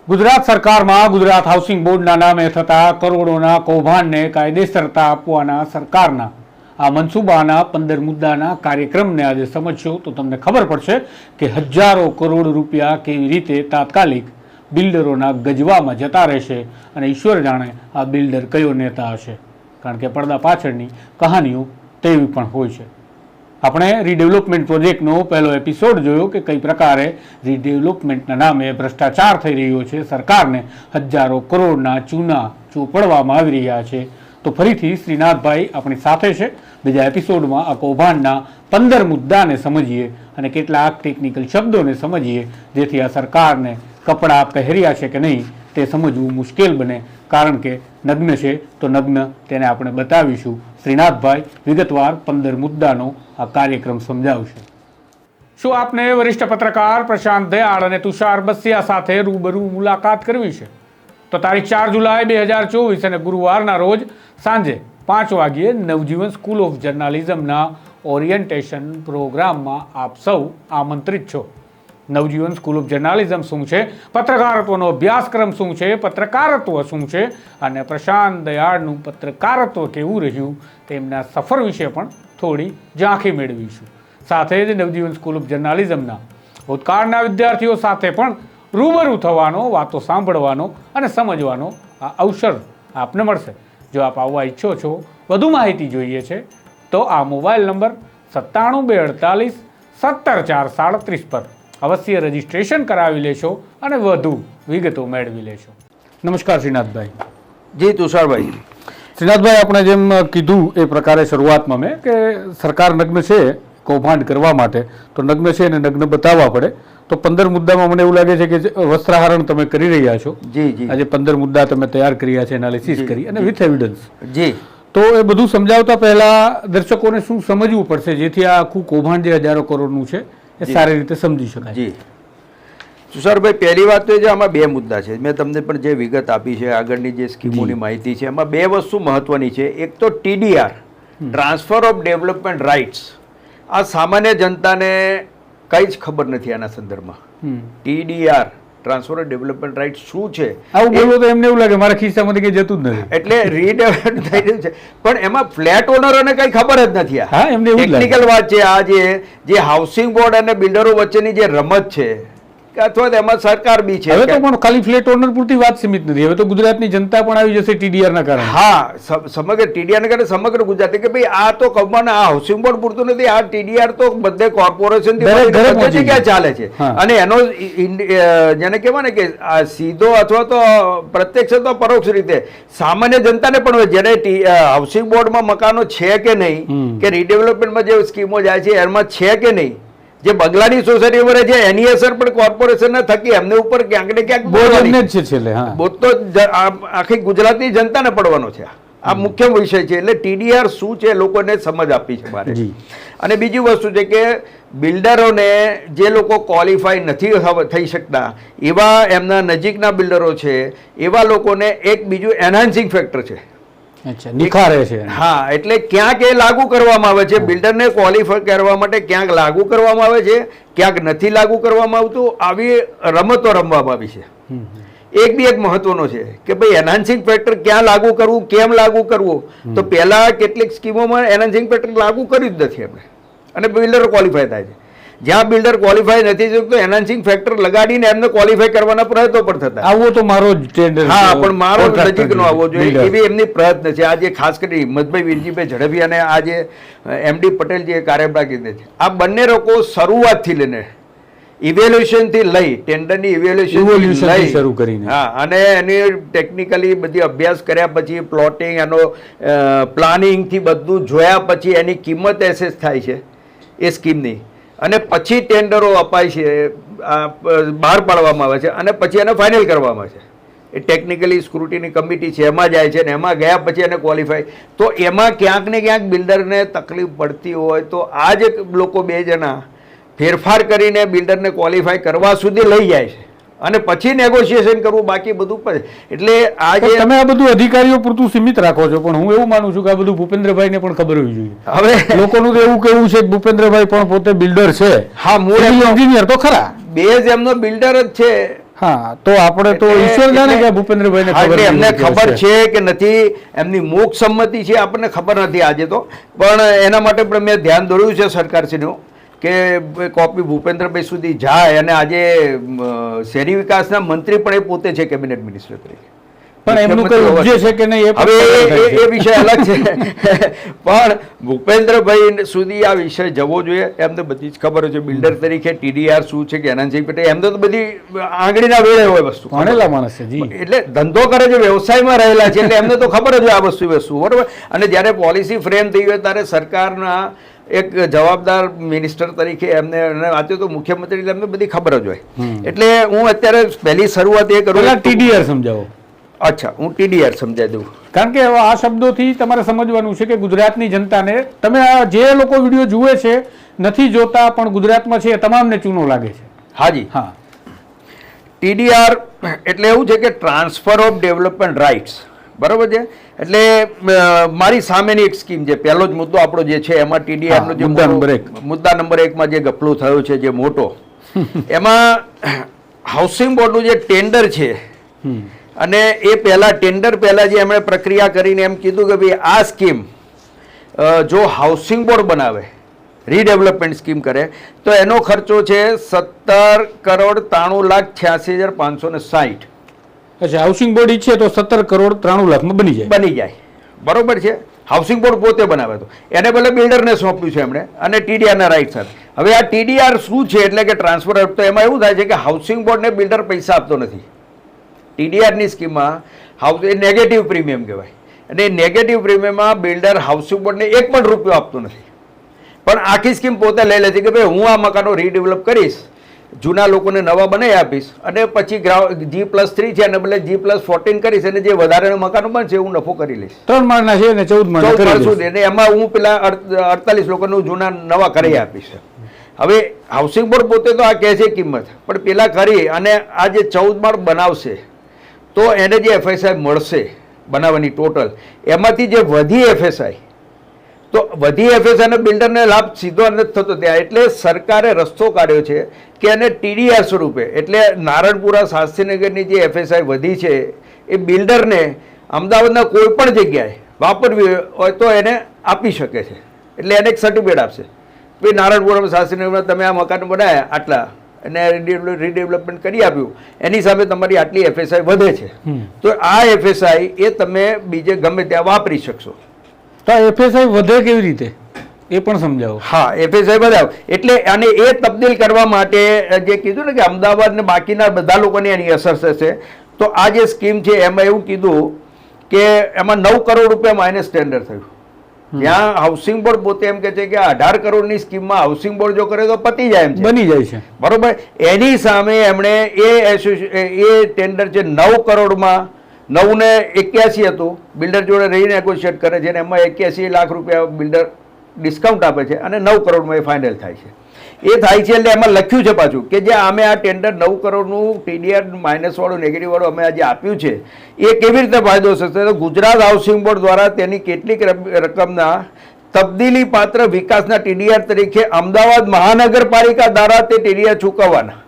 ગુજરાત સરકારમાં ગુજરાત હાઉસિંગ બોર્ડના નામે થતા કરોડોના કૌભાંડને કાયદેસરતા આપવાના સરકારના આ મનસૂબાના 15 મુદ્દાના કાર્યક્રમને આજે સમજશો તો તમને ખબર પડશે કે હજારો કરોડ રૂપિયા કેવી રીતે તાત્કાલિક બિલ્ડરોના ગજવામાં જતા રહેશે અને ઈશ્વર જાણે આ બિલ્ડર કયો નેતા હશે, કારણ કે પડદા પાછળની કહાનીઓ તેવી પણ હોય છે. આપણે રીડેવલપમેન્ટ પ્રોજેક્ટનો પહેલો એપિસોડ જોયો કે કઈ પ્રકારે રીડેવલપમેન્ટના નામે ભ્રષ્ટાચાર થઈ રહ્યો છે, સરકારને હજારો કરોડના ચૂના ચોપડવામાં આવી રહ્યા છે. તો ફરીથી શ્રીનાથભાઈ આપણી સાથે છે. બીજા એપિસોડમાં આ કૌભાંડના 15 મુદ્દાને સમજીએ અને કેટલાક ટેકનિકલ શબ્દોને સમજીએ, જેથી આ સરકારને કપડાં પહેર્યા છે કે નહીં તે સમજવું મુશ્કેલ બને, કારણ કે નગ્ન છે તો નગ્ન તેને આપણે બતાવીશું. શ્રીનાથભાઈ વિગતવાર 15 મુદ્દાનો આ કાર્યક્રમ સમજાવશે. શું આપને વરિષ્ઠ પત્રકાર પ્રશાંત દયાળ અને તુષાર બસિયા સાથે રૂબરૂ મુલાકાત કરવી છે? તો તારીખ 4 જુલાઈ 2024 અને ગુરુવારના રોજ સાંજે 5 વાગ્યે નવજીવન સ્કૂલ ઓફ જર્નાલિઝમના ઓરિએન્ટેશન પ્રોગ્રામમાં આપ સૌ આમંત્રિત છો. નવજીવન સ્કૂલ ઓફ જર્નાલિઝમ શું છે, પત્રકારત્વનો અભ્યાસક્રમ શું છે, પત્રકારત્વ શું છે અને પ્રશાંત દયાળનું પત્રકારત્વ કેવું રહ્યું તેમના સફર વિશે પણ થોડી ઝાંખી મેળવીશું. સાથે જ નવજીવન સ્કૂલ ઓફ જર્નાલિઝમના ભૂતકાળના વિદ્યાર્થીઓ સાથે પણ રૂબરૂ થવાનો, વાતો સાંભળવાનો અને સમજવાનો આ અવસર આપને મળશે. જો આપ આવવા ઈચ્છો છો, વધુ માહિતી જોઈએ છે, તો આ મોબાઈલ નંબર 97 248 17 4 37 પર અવશ્ય રજીસ્ટ્રેશન કરાવી લેશો અને વધુ વિગતો મેળવી લેશો. નમસ્કાર શ્રીનાથભાઈ. જી તુષારભાઈ. શ્રીનાથભાઈ, આપણે જેમ કીધું એ પ્રકારે શરૂઆતમાં મેં કે સરકાર નગ્ન છે કૌભાંડ કરવા માટે, તો નગ્ન છે અને નગ્ન બતાવવા પડે. તો 15 મુદ્દામાં મને એવું લાગે છે કે વસ્ત્રાહરણ તમે કરી રહ્યા છો. જી જી. આજે 15 મુદ્દા તમે તૈયાર કર્યા છે, એનાલિસિસ કરી અને વિથ એવિડન્સ. જી. તો એ બધું સમજાવતા પહેલા દર્શકોને શું સમજવું પડશે જેથી આ આખું કૌભાંડ જે હજારો કરોડનું છે એ સારી રીતે સમજી શકાય? જી તુષારભાઈ, પહેલી વાત તો આમાં 2 મુદ્દા છે. મેં તમને પણ જે વિગત આપી છે, આગળની જે સ્કીમોની માહિતી છે, એમાં 2 વસ્તુ મહત્વની છે. એક તો TDR, transfer of development rights. આ સામાન્ય જનતાને કંઈ જ ખબર નથી આના સંદર્ભમાં. TDR, transfer of development rights શું છે? આવું બોલો તો એમને એવું લાગે મારા ખિસ્સામાંથી કંઈ જતું જ નથી. એટલે રીડેવલપમેન્ટ થઈ રહ્યું છે, પણ એમાં ફ્લેટ ઓનરોને કંઈ ખબર જ નથી. હા, એમને એવું ટેકનિકલ વાત છે. આ જે હાઉસિંગ બોર્ડ અને બિલ્ડરો વચ્ચેની જે રમત છે, અથવા એમાં સરકાર બી છે. હવે તો પણ ખાલી ફ્લેટ ઓનર પૂરતી વાત સીમિત નથી. હવે તો ગુજરાતની જનતા પણ આવી જશે TDR ના કારણે. હા, સમગ્ર TDR ના કારણે સમગ્ર ગુજરાત, કે ભાઈ આ તો કૌભાંડ આ હાઉસિંગ બોર્ડ પૂરતું નથી, આ TDR તો બધે કોર્પોરેશન થી જગ્યાએ ચાલે છે. અને એનો જેને કહેવાય ને કે સીધો અથવા તો પ્રત્યક્ષ અથવા પરોક્ષ રીતે સામાન્ય જનતાને પણ, જેને હાઉસિંગ બોર્ડમાં મકાનો છે કે નહીં, કે રીડેવલપમેન્ટમાં જે સ્કીમો જાય છે એમાં છે કે નહીં, જે બંગલાની સોસાયટી ઉપર છે એની અસર પણ કોર્પોરેશન થકી એમને ઉપર ક્યાંક ને ક્યાંક બોધ તો આખી ગુજરાતની જનતાને પડવાનો છે. આ મુખ્ય વિષય છે. એટલે TDR શું છે લોકોને સમજ આપી છે મારે. અને બીજી વસ્તુ છે કે બિલ્ડરોને જે લોકો ક્વોલિફાય નથી થઈ શકતા, એવા એમના નજીકના બિલ્ડરો છે, એવા લોકોને એક બીજું એનહાન્સિંગ ફેક્ટર છે. નિખારે છે. હા, એટલે ક્યાંક એ લાગુ કરવામાં આવે છે. બિલ્ડરને ક્વોલિફાય કરવા માટે ક્યાંક લાગુ કરવામાં આવે છે, ક્યાંક નથી લાગુ કરવામાં આવતું. આવી રમતો રમવામાં આવી છે. એક મહત્વનો છે કે ભાઈ એનહાન્સિંગ ફેક્ટર ક્યાં લાગુ કરવું, કેમ લાગુ કરવું. તો પહેલા કેટલીક સ્કીમોમાં એનહાન્સિંગ ફેક્ટર લાગુ કર્યું જ નથી એમણે, અને બિલ્ડરો ક્વોલિફાય થાય છે. જ્યાં બિલ્ડર ક્વોલિફાય નથી થતું, એનહાન્સિંગ ફેક્ટર લગાડીને એમને ક્વોલિફાય કરવાના પ્રયત્નો પણ થતા. આવો તો મારો જ ટેન્ડર. હા, પણ મારો નજીકનો આવવો જોઈએ એવી એમની પ્રયત્ન છે. આજે ખાસ કરી હિંમતભાઈ વીરજીભાઈ ઝડફી અને આજે MD પટેલ જે કાર્યભાર કીધે છે, આ બંને લોકો શરૂઆતથી લઈને ઇવેલ્યુએશનથી લઈ ટેન્ડરની ઇવેલ્યુએશન શરૂ કરીને, હા, અને એની ટેકનિકલી બધી અભ્યાસ કર્યા પછી પ્લોટિંગ, એનો પ્લાનિંગથી બધું જોયા પછી એની કિંમત એસેસ થાય છે એ સ્કીમની, અને પછી ટેન્ડરો અપાય છે, બહાર પાડવામાં આવે છે, અને પછી એને ફાઇનલ કરવામાં આવે છે. એ ટેકનિકલી સ્ક્રુટિની કમિટી છે, એમાં જાય છે, ને એમાં ગયા પછી એને ક્વોલિફાય. તો એમાં ક્યાંક ને ક્યાંક બિલ્ડરને તકલીફ પડતી હોય તો આ જે લોકો 2 જણા ફેરફાર કરીને બિલ્ડરને ક્વોલિફાય કરવા સુધી લઈ જાય છે, અને પછી નેગોશિએશન કરવું, બાકી બધું પડે. એટલે આ જે તમે આ બધું અધિકારીઓ પૂરતું સીમિત રાખો છો, પણ હું એવું માનું છું કે આ બધું ભૂપેન્દ્રભાઈને પણ ખબર હોવી જોઈએ. હવે લોકોનું તો એવું કહેવું છે કે ભૂપેન્દ્રભાઈ પણ પોતે બિલ્ડર છે. હા, મૂળ એન્જિનિયર તો ખરા, બેઝ એમનો બિલ્ડર જ છે. હા, તો આપણે તો ઈશ્વર જાણે કે ભૂપેન્દ્રભાઈને હા, એટલે એમને ખબર છે છે કે નથી, એમની મૂક સંમતિ છે આપણને ખબર નથી આજે તો, પણ એના માટે પણ મેં ધ્યાન દોર્યું છે સરકારશ્રીનું કે કોપી ભૂપેન્દ્રભાઈ સુધી જાય. અને આજે શહેરી વિકાસના મંત્રી પણ એ પોતે છે, કેબિનેટ મિનિસ્ટર તરીકે. પણ એમનું કઈ ઉપજે છે કે નહીં હવે એ વિષય અલગ છે. પણ ભૂપેન્દ્રભાઈ સુધી આ વિષય જવો જોઈએ. એમને બધી જ ખબર છે બિલ્ડર તરીકે TDR શું છે, જ્ઞાનસિંહ પટેલ એમને તો બધી આંગળીના વેળે હોય વસ્તુ. ભણેલા માણસ છે જી, એટલે ધંધો કરે છે, વ્યવસાયમાં રહેલા છે, એટલે એમને તો ખબર જ હોય આ વસ્તુ બરોબર. અને જ્યારે પોલિસી ફ્રેમ થઈ હોય ત્યારે સરકારના એક જવાબદાર મિનિસ્ટર તરીકે એમને આજે તો મુખ્યમંત્રી એમને બધી ખબર જ હોય. એટલે હું અત્યારે પહેલી શરૂઆત એ કરું. TDR સમજાવો. અચ્છા, હું TDR સમજાવી દઉં. કારણ કે આ શબ્દોથી તમારે સમજવાનું છે કે ગુજરાતની જનતાને, તમે આ જે લોકો વિડીયો જુએ છે નથી જોતા પણ ગુજરાતમાં છે એ તમામને ચૂનો લાગે છે. હાજી, હા. TDR એટલે એવું છે કે ટ્રાન્સફર ઓફ ડેવલપમેન્ટ રાઇટ્સ, બરોબર છે. એટલે મારી સામેની એક સ્કીમ છે, પહેલો જ મુદ્દો આપણો જે છે એમાં TDR નો જે મુદ્દા નંબર 1 માં જે ગફલો થયો છે જે મોટો, એમાં હાઉસિંગ બોર્ડનું જે ટેન્ડર છે, અને એ પહેલા ટેન્ડર પહેલા જે એમણે પ્રક્રિયા કરીને એમ કીધું કે ભાઈ આ સ્કીમ જો હાઉસિંગ બોર્ડ બનાવે, રીડેવલપમેન્ટ સ્કીમ કરે, તો એનો ખર્ચો છે 17,93,86,560. અચ્છા, હાઉસિંગ બોર્ડ ઈચ્છે તો 17,93,00,000 બની જાય. બરોબર છે. હાઉસિંગ બોર્ડ પોતે બનાવે તો એને બદલે બિલ્ડરને સોંપ્યું છે એમણે, અને TDR ના રાઇટ સાથે. હવે આ TDR શું છે એટલે કે ટ્રાન્સફર, તો એમાં એવું થાય છે કે હાઉસિંગ બોર્ડને બિલ્ડર પૈસા આપતો નથી. TDR ની સ્કીમમાં એ નેગેટિવ પ્રીમિયમ કહેવાય, અને નેગેટિવ પ્રીમિયમમાં બિલ્ડર હાઉસિંગ બોર્ડને એક પણ રૂપિયો આપતો નથી, પણ આખી સ્કીમ પોતે લઈ લે છે કે ભાઈ હું આ મકાનો રીડેવલપ કરીશ, જૂના લોકોને નવા બનાવી આપીશ, અને પછી G+3 છે અને બદલે G+14 કરીશ, અને જે વધારાના મકાનો બનશે હું નફો કરી લઈશ. 3 માળના છે ને 14 માળના સુધી, અને એમાં હું પેલા 48 લોકોનું જૂના નવા કરી આપીશ. હવે હાઉસિંગ બોર્ડ પોતે તો આ કહે છે કિંમત, પણ પેલા કરી અને આ જે 14 માળ બનાવશે તો એને જે FSI મળશે બનાવવાની ટોટલ, એમાંથી જે વધી FSI, તો વધી FSI ને બિલ્ડરને લાભ સીધો નથી થતો ત્યાં. એટલે સરકારે રસ્તો કાઢ્યો છે કે એને TDR સ્વરૂપે, એટલે નારણપુરા શાસ્ત્રીનગરની જે FSI વધી છે એ બિલ્ડરને અમદાવાદના કોઈ પણ જગ્યાએ વાપરવી હોય તો એને આપી શકે છે. એટલે એને એક સર્ટિફિકેટ આપશે, ભાઈ નારણપુરા શાસ્ત્રીનગરમાં તમે આ મકાન બનાવ્યા આટલા અને રીડેવલપમેન્ટ કરી આપ્યું, એની સામે તમારી આટલી FSI વધે છે, તો આ FSI એ તમે બીજે ગમે ત્યાં વાપરી શકશો. તો FSI વધે કેવી રીતે એ પણ સમજાવો. હા, FSI વધારો એટલે, અને એ તબદીલ કરવા માટે જે કીધું ને કે અમદાવાદ ને બાકીના બધા લોકોને એની અસર થશે, તો આ જે સ્કીમ છે એમાં એવું કીધું કે એમાં 9 કરોડ રૂપિયા માઇનસ ટેન્ડર થયું. ત્યાં હાઉસિંગ બોર્ડ પોતે એમ કે છે કે 18 કરોડની સ્કીમમાં હાઉસિંગ બોર્ડ જો કરે તો પતી જાય એમ છે, બની જાય છે, બરોબર. એની સામે એમણે એ ટેન્ડર છે 9 કરોડમાં 9 ને 81 હતું, બિલ્ડર જોડે રહીને નેગોશિએટ કરે છે, અને એમાં 81 લાખ રૂપિયા બિલ્ડર ડિસ્કાઉન્ટ આપે છે, અને 9 કરોડમાં એ ફાઇનલ થાય છે. એ થાય છે એટલે એમાં લખ્યું છે પાછું કે જે અમે આ ટેન્ડર 9 કરોડનું TDR માઇનસ વાળું નેગેટિવ વાળું અમે આજે આપ્યું છે એ કેવી રીતે ફાયદો થશે, તો ગુજરાત હાઉસિંગ બોર્ડ દ્વારા તેની કેટલીક રકમના તબદીલી પાત્ર વિકાસના TDR તરીકે અમદાવાદ મહાનગરપાલિકા દ્વારા તે TDR ચૂકવવાના.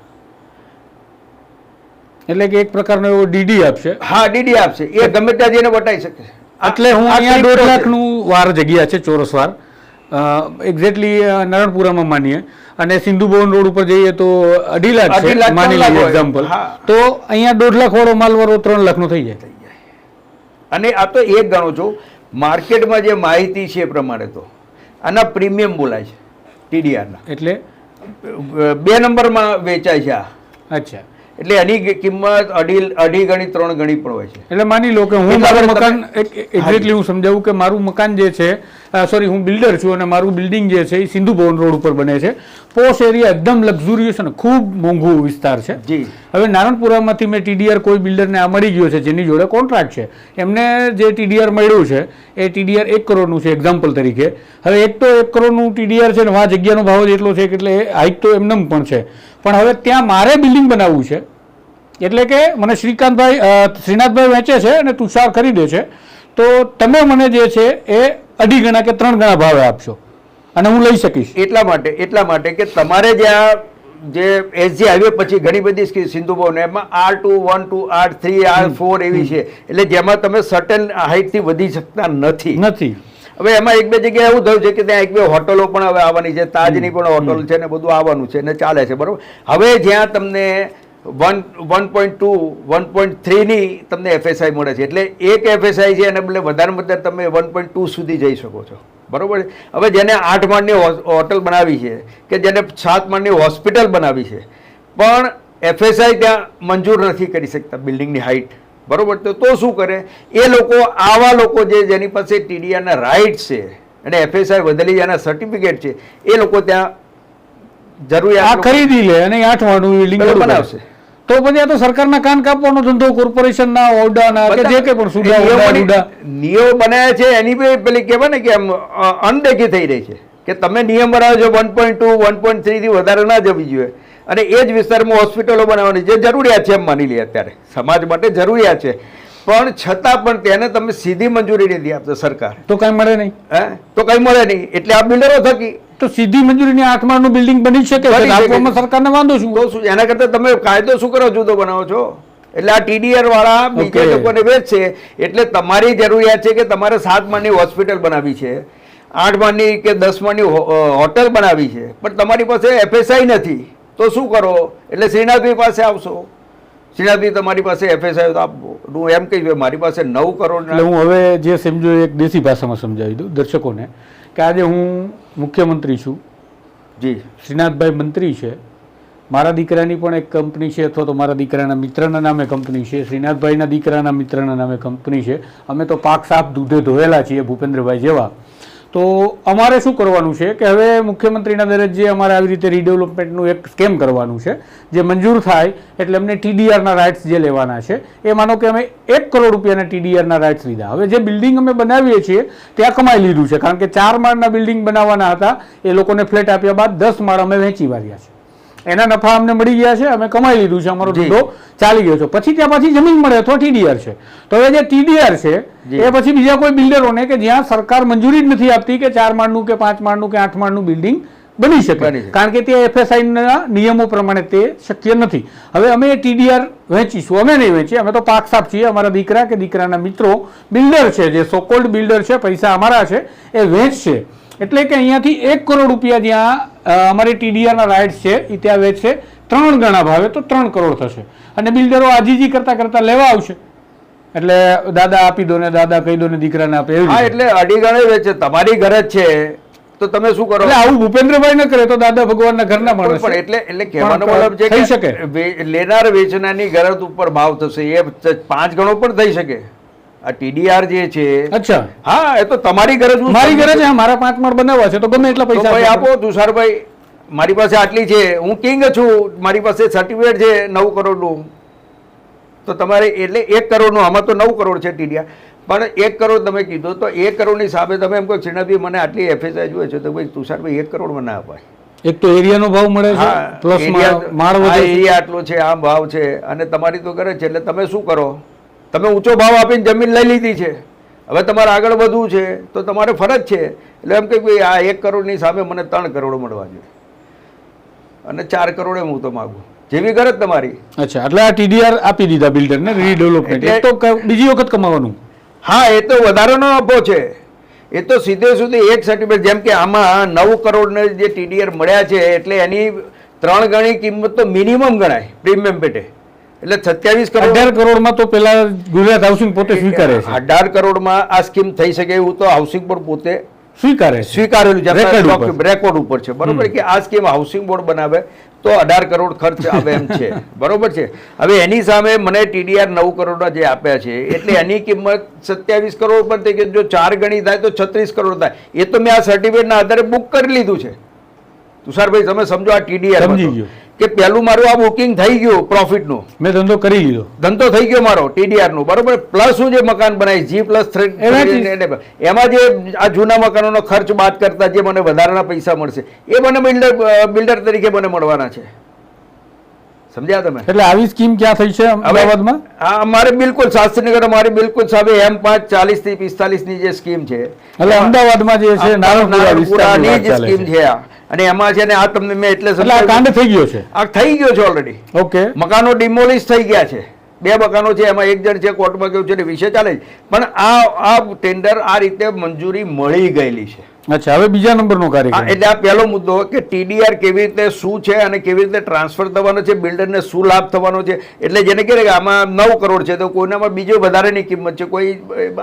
એટલે કે એક પ્રકારનો એવો DD આપશે. હા, DD આપશે, એ ગમે ત્યાં જઈને વટાઈ શકે. એટલે હું અહીંયા 1.5 લાખનું વાર જગ્યા છે, ચોરસ વાર એક્ઝેક્ટલી નારણપુરામાં માનીએ, અને સિંધુ ભવન રોડ ઉપર જઈએ તો 2.5 લાખ છે માની લઈએ એક્ઝામ્પલ, તો અહીંયા 1.5 લાખ વાળો માલવાળો 3 લાખનો થઈ જાય. અને આ તો એક ગણો છો, માર્કેટમાં જે માહિતી છે એ પ્રમાણે તો આના પ્રીમિયમ બોલાય છે TDR ના, એટલે 2 નંબરમાં વેચાય છે આ. અચ્છા, એટલે એની કિંમત 2.5 ગણી 3 ગણી પણ હોય છે. એટલે માની લો કે હું મારું મકાન એક્ઝેક્ટલી હું સમજાવું કે મારું મકાન જે છે, સોરી હું બિલ્ડર છું અને મારું બિલ્ડિંગ જે છે એ સિંધુ ભવન રોડ ઉપર બને છે, પોશ એરિયા, એકદમ લક્ઝુરિયસ અને ખૂબ મોંઘું વિસ્તાર છે. જી. હવે નારણપુરામાંથી મેં TDR કોઈ બિલ્ડરને આ મળી ગયો છે જેની જોડે કોન્ટ્રાક્ટ છે, એમને જે TDR મળ્યું છે એ TDR 1 કરોડનું છે એક્ઝામ્પલ તરીકે. હવે એક તો 1 કરોડનું TDR છે ને આ જગ્યાનો ભાવ જ એટલો છે કે એટલે હાઈટ તો એમનેમ પણ છે, પણ હવે ત્યાં મારે બિલ્ડિંગ બનાવવું છે, એટલે કે મને શ્રીનાથભાઈ વેચે છે અને તુષાર ખરીદે છે, તો તમે મને જે છે એ 2.5 ગણા કે 3 ગણા ભાવે આપશો અને હું લઈ શકીશ. એટલા માટે કે તમારે જ્યાં જે એસજી હાઈવે પછી ઘણી બધી સિંધુ ભવન એમાં R2, 1, 2, R3, R4 એવી છે, એટલે જેમાં તમે સર્ટેન હાઈટથી વધી શકતા નથી. હવે એમાં એક બે જગ્યાએ એવું થયું છે કે ત્યાં એક બે હોટલો પણ હવે આવવાની છે, તાજની પણ હોટલ છે ને બધું આવવાનું છે ને ચાલે છે, બરોબર. હવે જ્યાં તમને 1.2, 1.3 ની તમને FSI મળે છે, એટલે એક FSI છે એને બદલે વધારે તમે 1.2 સુધી જઈ શકો છો, બરોબર. હવે જેને 8 માળની હોટલ બનાવી છે કે જેને 7 માળની હોસ્પિટલ બનાવી છે, પણ FSI ત્યાં મંજૂર નથી કરી શકતા બિલ્ડિંગની હાઈટ, બરોબર. તો શું કરે એ લોકો, આવા લોકો જેની પાસે TDRના રાઇટ્સ છે અને FSI વધેલી જેના સર્ટિફિકેટ છે, એ લોકો ત્યાં જરૂરિયાત ખરીદી લે અને 8 માળનું બિલ્ડિંગ બનાવશે. તો પછી આ તો સરકારના કાન કાપવાનો ધંધો, કોર્પોરેશનના ઓરડાના કે જે કે પણ નિયમ બનાવ્યા છે એની પેલી કહેવાય ને કે અનદેખી થઈ રહી છે કે તમે નિયમ બનાવો છો 1.2, 1.3 થી વધારે ના જવી જોઈએ, અને એ જ વિસ્તારમાં હોસ્પિટલો બનાવવાની જે જરૂરિયાત છે એમ માની લઈએ અત્યારે સમાજ માટે જરૂરિયાત છે, પણ છતાં પણ તેને તમે સીધી મંજૂરી નથી આપતા સરકાર, તો કઈ મળે નહીં. તો કઈ મળે નહીં, એટલે આ બિલ્ડરો થકી તો સીધી મંજૂરીની 8 માળનું બિલ્ડિંગ બની શકે, આપવામાં સરકારને વાંધો શું? તો શું એના કરતા તમે કાયદો શું કરો જુદો બનાવો છો? એટલે આ TDR વાળા બીજા લોકોને વેચશે, એટલે તમારી જરૂરિયાત છે કે તમારે 7 માળની હોસ્પિટલ બનાવી છે, 8 માળની કે 10 માળની હોટલ બનાવી છે, પણ તમારી પાસે FSI નથી, તો શું કરો? એટલે શ્રીનાથભાઈ પાસે આવશો, શ્રીનાથભાઈ તમારી પાસે FSI તો આપવો. હું એમ કહીશ મારી પાસે 9 કરોડ. હું હવે જે સમજો એક દેશી ભાષામાં સમજાવી દઉં દર્શકોને કે આજે હું મુખ્યમંત્રી છું, જી શ્રીનાથભાઈ મંત્રી છે, મારા દીકરાની પણ એક કંપની છે, અથવા તો મારા દીકરાના મિત્રના નામે કંપની છે, શ્રીનાથભાઈના દીકરાના મિત્રના નામે કંપની છે, અમે તો પાક સાફ દૂધે ધોયેલા છીએ ભૂપેન્દ્રભાઈ જેવા. તો અમારે શું કરવાનું છે કે હવે મુખ્યમંત્રીના દરજ્જે અમારે આવી રીતે રીડેવલપમેન્ટનું એક સ્કેમ કરવાનું છે, જે મંજૂર થાય એટલે અમને TDRના રાઇટ્સ જે લેવાના છે એ માનો કે અમે 1 કરોડ રૂપિયાના TDRના રાઇટ્સ લીધા. હવે જે બિલ્ડિંગ અમે બનાવીએ છીએ ત્યાં કમાઈ લીધું છે, કારણ કે 4 માળના બિલ્ડિંગ બનાવવાના હતા, એ લોકોને ફ્લેટ આપ્યા બાદ 10 માળ અમે વેચી વાળ્યા છે, એના નફા અમને મળી ગયા છે, અમે કમાઈ લીધું છે, અમારો ધંધો ચાલી ગયો છે. પછી ત્યાં પાછી જમીન મળે અથવા TDR છે, તો હવે જે TDR છે એ પછી બીજા કોઈ બિલ્ડરોને કે જ્યાં સરકાર મંજૂરી જ નથી આપતી કે 4 માળનું કે 5 માળનું કે 8 માળનું બિલ્ડિંગ બની શકે, કારણ કે તે FSI ના નિયમો પ્રમાણે તે શક્ય નથી. હવે અમે TDR વેચીશું, અમે નહીં વેચીએ, અમે તો પાક સાફ છીએ, અમારા દીકરા કે દીકરાના મિત્રો બિલ્ડર છે, જે સોકોલ્ડ બિલ્ડર છે, પૈસા અમારા છે, એ વેચશે. એટલે કે અહીંયાથી 1 કરોડ રૂપિયા જ્યાં અમારી TDRના રાઇટ્સ છે એ ત્યાં વેચશે 3 ગણા ભાવે, તો 3 કરોડ થશે, અને બિલ્ડરો આજીજી કરતા કરતા લેવા આવશે. એટલે દાદા આપી દો ને, દાદા કહી દો ને, દીકરાને આપે. એટલે અઢી ગણે વેચે, તમારી ઘર જ છે, તો તમે શું કરો? એટલે આવું ભૂપેન્દ્રભાઈ ન કરે તો દાદા ભગવાનના ઘરના માણસ. પણ એટલે કહેવાનો મતલબ છે થઈ શકે લેનાર વેચનારની ગરજ ઉપર ભાવ થશે, એ 5 ગણો પણ થઈ શકે. આ TDR જે છે, અચ્છા, હા, એ તો તમારી ગરજ, મારી ગરજ છે, મારા 5 માળ બનાવવા છે, તો ગમે એટલા પૈસા આપો. તુષારભાઈ મારી પાસે આટલી છે, હું કિંગ છું, મારી પાસે સર્ટિફિકેટ છે 9 કરોડનું, તો તમારે એટલે 1 કરોડનું, આમાં તો 9 કરોડ છે TDR, પણ 1 કરોડ તમે કીધું, તો 1 કરોડની સામે તમે એમ કહો શ્રીનાથભાઈ મને આટલી FSI જોઈએ છે, તો ભાઈ તુષારભાઈ 1 કરોડમાં ના અપાય. એક તો એરિયાનો ભાવ મળે છે, પ્લસ માળ વધે, એરિયા આટલો છે, આમ ભાવ છે, અને તમારી તો ગરજ છે, એટલે તમે શું કરો? તમે ઊંચો ભાવ આપીને જમીન લઈ લીધી છે, હવે તમારે આગળ વધવું છે, તો તમારે ફરજ છે, એટલે એમ કે ભાઈ આ 1 કરોડની સામે મને 3 કરોડ મળવા જોઈએ, અને 4 કરોડ હું તો માગું, જેવી ગરજ તમારી. અચ્છા, એટલે આ TDR આપી દીધા બિલ્ડરને, રીડેવલપમેન્ટ, એ તો બીજી વખત કમાવાનું. હા, એ તો વધારાનો નફો છે, એ તો સીધે સીધે એક સર્ટિફિકેટ, જેમ કે આમાં 9 કરોડને જે TDR મળ્યા છે, એટલે એની 3 ગણી કિંમત તો મિનિમમ ગણાય પ્રીમિયમ પેટે, એટલે 27 કરોડ. 18 કરોડમાં તો પેલા ગુજરાત હાઉસિંગ પોતે સ્વીકારે છે. 18 કરોડમાં આ સ્કીમ થઈ શકે એવું તો હાઉસિંગ બોર્ડ પોતે સ્વીકારેલું છે, રેકોર્ડ ઉપર છે, બરોબર, કે આ સ્કીમ હાઉસિંગ બોર્ડ બનાવે તો 18 કરોડ ખર્ચ આવે એમ છે, બરોબર છે. હવે એની સામે મને TDR 9 કરોડના જે આપ્યા છે, એટલે એની કિંમત 27 કરોડ પર થઈ કે જો 4 ગણી થાય તો 36 કરોડ થાય. એ તો મેં આ સર્ટિફિકેટના આધારે બુક કરી લીધું છે. તુષારભાઈ તમે સમજો, આ TDR કે પહેલું મારું આ બુકિંગ થઈ ગયું પ્રોફિટનું, મેં ધંધો કરી લીધો, ધંધો થઈ ગયો મારો TDR નું, બરોબર, પ્લસ હું જે મકાન બનાવી G+3, એમાં જે આ જૂના મકાનોનો ખર્ચ બાદ કરતા જે મને વધારાના પૈસા મળશે એ મને બિલ્ડર તરીકે મને મળવાના છે, સમજ્યા તમે? એટલે આવી સ્કીમ ક્યાં થઈ છે અમદાવાદમાં? હા, અમારે બિલકુલ શાસ્ત્રીનગર અમારી બિલકુલ સામે M5 40 થી 45 ની જે સ્કીમ છે, એટલે અમદાવાદમાં જે છે નારણપુરા વિસ્તારની વાત ચાલે સ્કીમ છે. છે આ. અને એમાં છે ને આ તમને મેં એટલે એટલે આ કાંડ થઈ ગયો છે. આ થઈ ગયો છે ઓલરેડી. ઓકે, મકાનો ડિમોલિશ થઈ ગયા છે. 2 મકાનો છે, એમાં એક જણ છે કોર્ટમાં ગયું છે, વિષય ચાલે છે. પણ આ ટેન્ડર આ રીતે મંજૂરી મળી ગયેલી છે. અચ્છા, હવે બીજા નંબરનો કાર્યક્રમ. એટલે આ પહેલો મુદ્દો કે TDR કેવી રીતે શું છે અને કેવી રીતે ટ્રાન્સફર થવાનો છે, બિલ્ડરને શું લાભ થવાનો છે. એટલે જેને કહે કે આમાં 9 કરોડ છે તો કોઈનામાં બીજો વધારેની કિંમત છે, કોઈ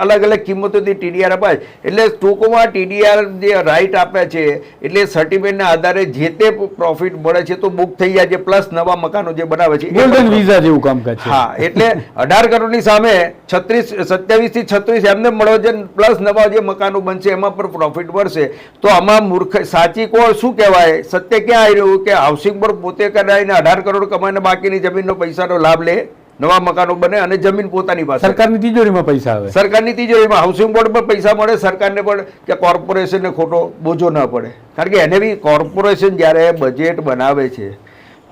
અલગ અલગ કિંમતોથી TDR અપાય. એટલે ટૂંકમાં TDR જે રાઇટ આપે છે એટલે સર્ટિફિકેટના આધારે જે તે પ્રોફિટ મળે છે તો બુક થઈ જાય છે, પ્લસ નવા મકાનો જે બનાવે છે ગોલ્ડન વિઝા જેવું કામકાજ છે. હા, એટલે 18 કરોડની સામે 27 થી 36 એમને મળે છે, પ્લસ નવા જે મકાનો બનશે એમાં પણ પ્રોફિટ મળશે. તો આમાં મૂર્ખ સાચી કોણ શું કહેવાય, સત્ય ક્યાં આવી રહ્યું કે હાઉસિંગ બોર્ડ પોતે કરાવીને 18 કરોડ કમાઈને બાકીની જમીનનો પૈસાનો લાભ લે, નવા મકાનો બને અને જમીન પોતાની પાસે. સરકારની તિજોરીમાં પૈસા આવે. સરકારની તિજોરીમાં હાઉસિંગ બોર્ડ પર પૈસા મળે, સરકારને પણ કે કોર્પોરેશનને ખોટો બોજો ન પડે. કારણ કે એને બી કોર્પોરેશન જ્યારે બજેટ બનાવે છે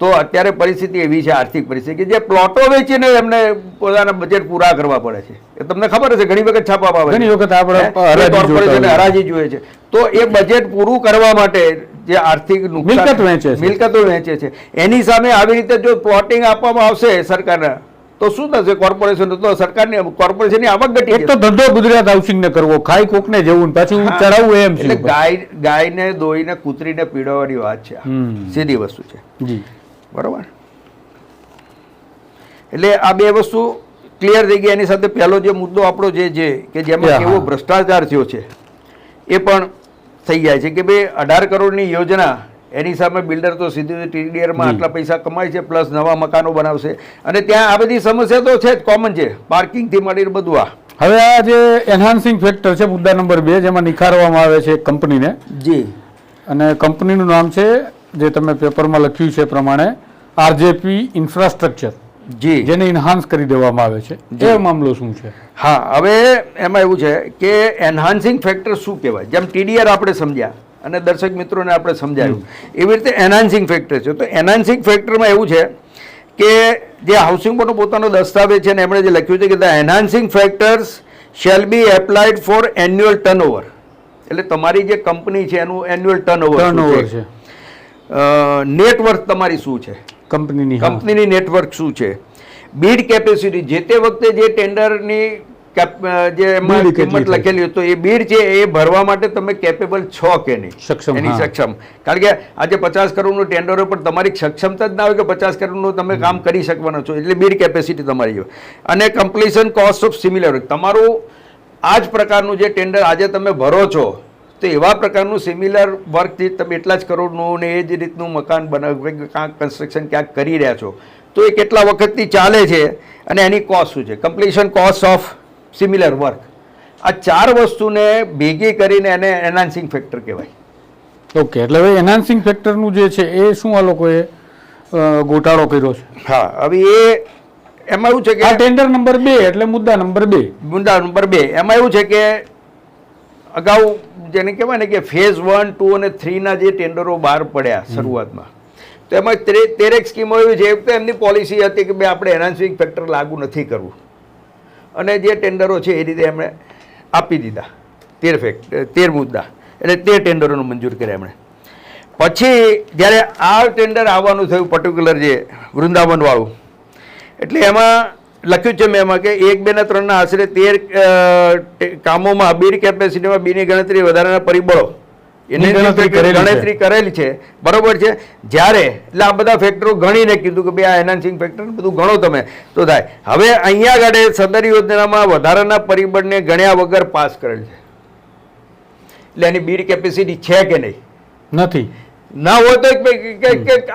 તો અત્યારે પરિસ્થિતિ એવી છે, આર્થિક પરિસ્થિતિ, કે જે પ્લોટો વેચીને એમને પોતાના બજેટ પૂરા કરવા પડે છે. એ તમને ખબર હશે, ઘણી વખત છાપવામાં આવે છે, ઘણી વખત આપણે કોર્પોરેશન હરાજી જોઈએ છે. તો એ બજેટ પૂરું કરવા માટે જે આર્થિક મિલકત વહેંચે છે, મિલકતો વહેંચે છે, એની સામે આવી રીતે જો પ્લોટિંગ આપવામાં આવશે સરકારને તો શું થશે? કોર્પોરેશન તો સરકારની કોર્પોરેશનની આવક ઘટી. એક તો ધંધો ગુજરાત હાઉસિંગ ને કરવો, ખાઈ કોકને જવું પાછું ચડાવવું, એમ છે. એટલે ગાયને દોઈને કૂતરીને પીડવાની વાત છે, સીધી વસ્તુ છે. જી, બરોબર. એટલે આ બે વસ્તુ ક્લિયર થઈ ગઈ. એની સાથે પહેલો જે મુદ્દો આપણો જે છે કે જેમાં કેવો ભ્રષ્ટાચાર થયો છે એ પણ થઈ જાય છે કે ભાઈ 18 કરોડની યોજના, એની સામે બિલ્ડર તો સીધું TDRમાં આટલા પૈસા કમાય છે, પ્લસ નવા મકાનો બનાવશે. અને ત્યાં આ બધી સમસ્યા તો છે જ, કોમન છે, પાર્કિંગથી માંડીને બધું. આ હવે આ જે એન્હાન્સિંગ ફેક્ટર છે મુદ્દા નંબર 2, જેમાં નિખારવામાં આવે છે કંપનીને. જી. અને કંપનીનું નામ છે, જે તમે પેપરમાં લખ્યું છે પ્રમાણે, RJP ઇન્ફ્રાસ્ટ્રક્ચર. જી, જેને ઇન્હાન્સ કરી દેવામાં આવે છે. એ મામલો શું છે? હા, હવે એમાં એવું છે કે એન્હાન્સિંગ ફેક્ટર શું કહેવાય. જેમ TDR આપણે સમજ્યા અને દર્શક મિત્રોને આપણે સમજાવ્યું, એવી રીતે એન્હાન્સિંગ ફેક્ટર છે. તો એન્હાન્સિંગ ફેક્ટરમાં એવું છે કે જે હાઉસિંગ બોર્ડનો પોતાનો દસ્તાવેજ છે ને એમણે જે લખ્યું છે કે the enhancing factors shall be applied for annual turnover. એટલે તમારી જે કંપની છે એનું એન્યુઅલ ટર્નઓવર છે, નેટવર્ક તમારી શું છે, કંપનીની નેટવર્ક શું છે, બીડ કેપેસિટી, જે તે વખતે જે ટેન્ડરની જે એમાં કિંમત લખેલી હોય તો એ બીડ છે એ ભરવા માટે તમે કેપેબલ છો કે નહીં, એની સક્ષમ. કારણ કે આજે 50 કરોડનું ટેન્ડર હોય પણ તમારી સક્ષમતા જ ના હોય કે 50 કરોડનું તમે કામ કરી શકવાના છો, એટલે બીડ કેપેસિટી તમારી હોય. અને કમ્પ્લીશન કોસ્ટ ઓફ સિમિલર, તમારું આ જ પ્રકારનું જે ટેન્ડર આજે તમે ભરો છો તો એવા પ્રકારનું સિમિલર વર્ક તમે એટલા જ કરોડનું ને એ જ રીતનું મકાન બનાવ ક્યાંક કન્સ્ટ્રક્શન ક્યાંક કરી રહ્યા છો તો એ કેટલા વખતથી ચાલે છે અને એની કોસ્ટ શું છે, completion cost of similar work. આ 4 વસ્તુને ભેગી કરીને એને એન્હાન્સિંગ ફેક્ટર કહેવાય. ઓકે, એટલે હવે એન્હાન્સિંગ ફેક્ટરનું જે છે એ શું આ લોકોએ ગોટાળો કર્યો છે? હા, હવે એ એમાં એવું છે કે ટેન્ડર નંબર 2 એટલે મુદ્દા નંબર 2 એમાં એવું છે કે અગાઉ જેને કહેવાય ને કે ફેઝ 1, 2 અને 3 ના જે ટેન્ડરો બહાર પડ્યા શરૂઆતમાં, તો એમાં 13 સ્કીમો એવી છે કે એમની પોલિસી હતી કે ભાઈ આપણે એન્હાન્સિંગ ફેક્ટર લાગુ નથી કરવું, અને જે ટેન્ડરો છે એ રીતે એમણે આપી દીધા 13 મુદ્દા, એટલે 13 ટેન્ડરોનું મંજૂર કર્યા એમણે. પછી જ્યારે આ ટેન્ડર આવવાનું થયું પર્ટિક્યુલર જે વૃંદાવનવાળું, એટલે એમાં લખ્યું છે મેં એમાં કે 1, 2 અને 3 ના આશરે 13 કામોમાં બીડ કેપેસિટીમાં બીની ગણતરી વધારાના પરિબળો એની ગણતરી કરેલી છે, બરોબર છે. જ્યારે એટલે આ બધા ફેક્ટરો ગણીને કીધું કે ભાઈ આ એન્હાન્સિંગ ફેક્ટર બધું ગણો તમે તો થાય. હવે અહીંયા આગળ સદર યોજનામાં વધારાના પરિબળને ગણ્યા વગર પાસ કરેલ છે, એટલે એની બીડ કેપેસિટી છે કે નહીં, નથી, ના હોય તો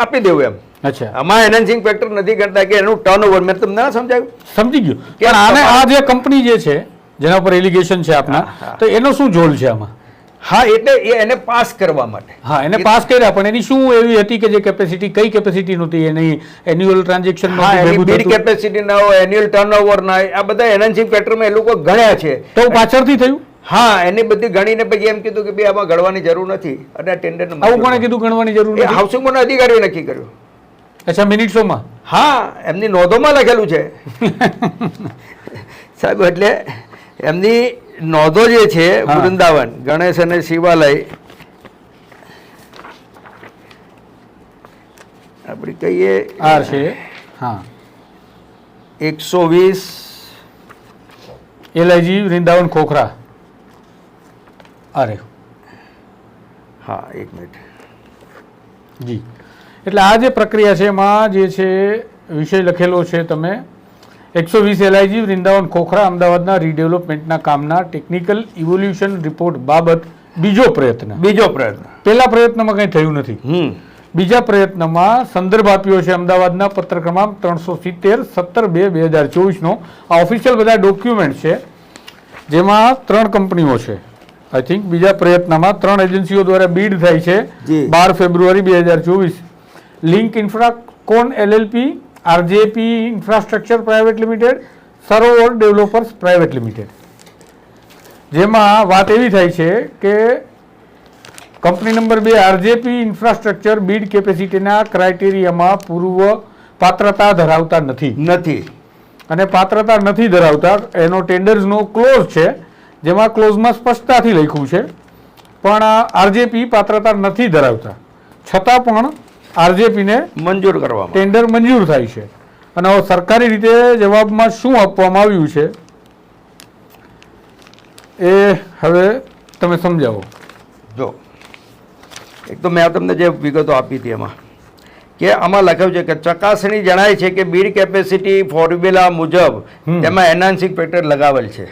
આપી દેવું એમ. અચ્છા, આમાં એન્હાન્સિંગ ફેક્ટર નથી ગણતા કે એનું ટર્નઓવર. મેં તમને ના સમજાવ્યું? સમજી ગયો. કે આને આ જે કંપની જે છે જેના પર એલિગેશન છે આપના, તો એનો શું ઝોલ છે આમાં? હા, એટલે એને પાસ કરવા માટે. હા, એને પાસ કર્યા, પણ એની શું એવી હતી કે જે કેપેસિટી, કઈ કેપેસિટી નહોતી એની? એન્યુઅલ ટ્રાન્ઝેક્શન, બીડ કેપેસિટી ના હોય, એન્યુઅલ ટર્નઓવર ના હોય, આ બધા એન્હાન્સિંગ ફેક્ટરમાં એ લોકો ગણ્યા છે. તો પાછળથી થયું? હા, એની બધી ગણીને પછી એમ કીધું કે ભાઈ આમાં ગણવાની જરૂર નથી અને આ ટેન્ડર. આવું કોણે કીધું ગણવાની જરૂર નથી? હાઉસિંગ બોર્ડના અધિકારીઓ નક્કી કર્યું. અચ્છા, મિનિટ્સોમાં? હા, એમની નોંધોમાં લખેલું છે સાહેબ. એટલે એમની નોંધો જે છે, વૃંદાવન ગણેશ અને શિવાલય, આપણી કહીએ આ છે. હા, 120 LIG વૃંદાવન ખોખરા. અરે હા, એક મિનિટ જી. એટલે આ જે પ્રક્રિયા છે એમાં જે છે વિષય લખેલો છે તમે 120 LIG વૃંદાવન ખોખરા અમદાવાદના રીડેવલપમેન્ટના કામના ટેકનિકલ ઇવોલ્યુશન રિપોર્ટ બાબત બીજો પ્રયત્ન. પહેલા પ્રયત્નમાં કંઈ થયું નથી. બીજા પ્રયત્નમાં સંદર્ભ આપ્યો છે અમદાવાદના પત્ર ક્રમાંક 370/17/2024 નો. આ ઓફિશિયલ બધા ડોક્યુમેન્ટ છે, જેમાં 3 કંપનીઓ છે. આઈ થિંક બીજા પ્રયત્નમાં 3 એજન્સીઓ દ્વારા બીડ થાય છે 12 February 2024. Link Infracon LLP, RJP infrastructure private limited, Sarovar developers private limited. જેમાં વાત એવી થાય છે કે company number 2 RJP infrastructure bid કેપેસિટીના ક્રાઇટેરિયામાં પૂર્વ પાત્રતા ધરાવતા નથી અને પાત્રતા નથી ધરાવતા એનો ટેન્ડર્સનો ક્લોઝ છે, જેમાં ક્લોઝમાં સ્પષ્ટતાથી લખ્યું છે પણ RJP પાત્રતા નથી ધરાવતા, છતાં પણ RJPને મંજૂર કરવામાં ટેન્ડર મંજૂર થાય છે. અને હવે સરકારી રીતે જવાબમાં શું આપવામાં આવ્યું છે એ હવે તમે સમજાવો. જો, એક તો મેં તમને જે વિગતો આપી હતી એમાં કે આમાં લખ્યું છે કે ચકાસણી જણાય છે કે બીડ કેપેસિટી ફોર્મ્યુલા મુજબ તેમાં એન્હાન્સિંગ ફેક્ટર લગાવેલ છે.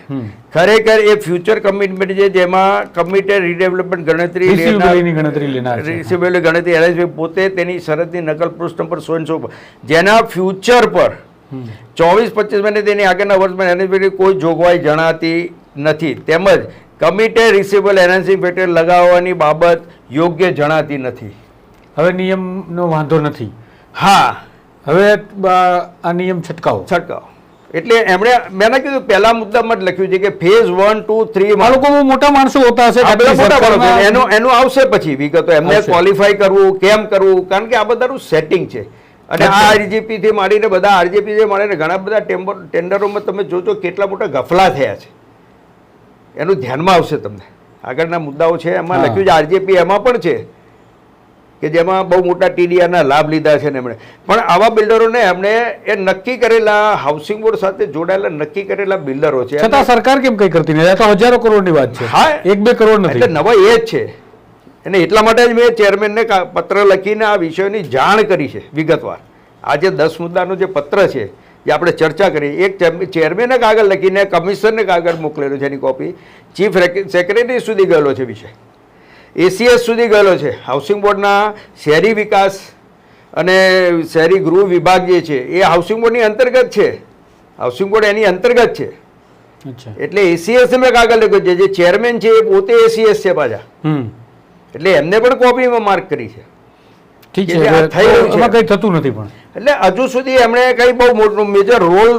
ખરેખર એ ફ્યુચર કમિટમેન્ટ છે, જેમાં કમિટેડ રીડેવલપમેન્ટ ગણતરી રિસીવેબલ ગણતરી LIG પોતે તેની શરતની નકલ પૃષ્ઠ નંબર 100 જેના ફ્યુચર પર 24-25 મહિને તેની આગળના વર્ષમાં LIG કોઈ જોગવાઈ જણાતી નથી, તેમજ કમિટેડ રિસીવેબલ એન્હાન્સિંગ ફેક્ટર લગાવવાની બાબત યોગ્ય જણાતી નથી. હવે નિયમનો વાંધો નથી. હા, હવે આ નિયમ છટકાવો. એટલે એમણે મેં કીધું પહેલા મુદ્દામાં જ લખ્યું છે કે ફેઝ 1, 2, 3 આ લોકો બહુ મોટા માણસો હોતા હશે, એનું આવશે પછી વિગતો, એમને ક્વોલિફાય કરવું, કેમ કરવું, કારણ કે આ બધાનું સેટિંગ છે. અને આ RJP થી માંડીને બધા RJP થી માંડીને ઘણા બધા ટેન્ડરોમાં તમે જોજો કેટલા મોટા ગફલા થયા છે, એનું ધ્યાનમાં આવશે તમને. આગળના મુદ્દાઓ છે એમાં લખ્યું છે RJP એમાં પણ છે કે જેમાં બહુ મોટા TDRના લાભ લીધા છે ને એમણે. પણ આવા બિલ્ડરોને એમણે એ નક્કી કરેલા હાઉસિંગ બોર્ડ સાથે જોડાયેલા નક્કી કરેલા બિલ્ડરો છે, છતાં સરકાર કેમ કઈ કરતી નથી? આ તો હજારો કરોડની વાત છે. હા, 1-2 કરોડ નથી. એટલે નવા એ જ છે. અને એટલા માટે જ મેં ચેરમેનને પત્ર લખીને આ વિષયોની જાણ કરી છે વિગતવાર. આ જે 10 મુદ્દાનો જે પત્ર છે જે આપણે ચર્ચા કરી, એક ચેરમેને કાગળ લખીને કમિશનરને કાગળ મોકલેલો છે, એની કોપી ચીફ સેક્રેટરી સુધી ગયેલો છે, વિષય ACS સુધી ગયેલો છે. હાઉસિંગ બોર્ડના શહેરી વિકાસ અને શહેરી ગૃહ વિભાગ જે છે એ હાઉસિંગ બોર્ડની અંતર્ગત છે, હાઉસિંગ બોર્ડ એની અંતર્ગત છે. એટલે ACS મેં કાગળ લખ્યો છે, જે ચેરમેન છે એ પોતે ACS છે પાછા, એટલે એમને પણ કોપીમાં માર્ક કરી છે. ઠીક છે, કંઈ થતું નથી. પણ એટલે હજુ સુધી એમણે કંઈ બહુ મોટું મેજર રોલ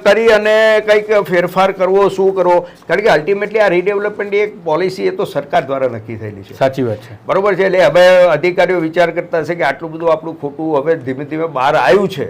કરી અને કંઈક ફેરફાર કરવો, શું કરવો, કારણ કે અલ્ટિમેટલી આ રીડેવલપમેન્ટની એક પોલિસી એ તો સરકાર દ્વારા નક્કી થયેલી છે. સાચી વાત છે, બરોબર છે. એટલે હવે અધિકારીઓ વિચાર કરતા હશે કે આટલું બધું આપણું ખોટું હવે ધીમે ધીમે બહાર આવ્યું છે,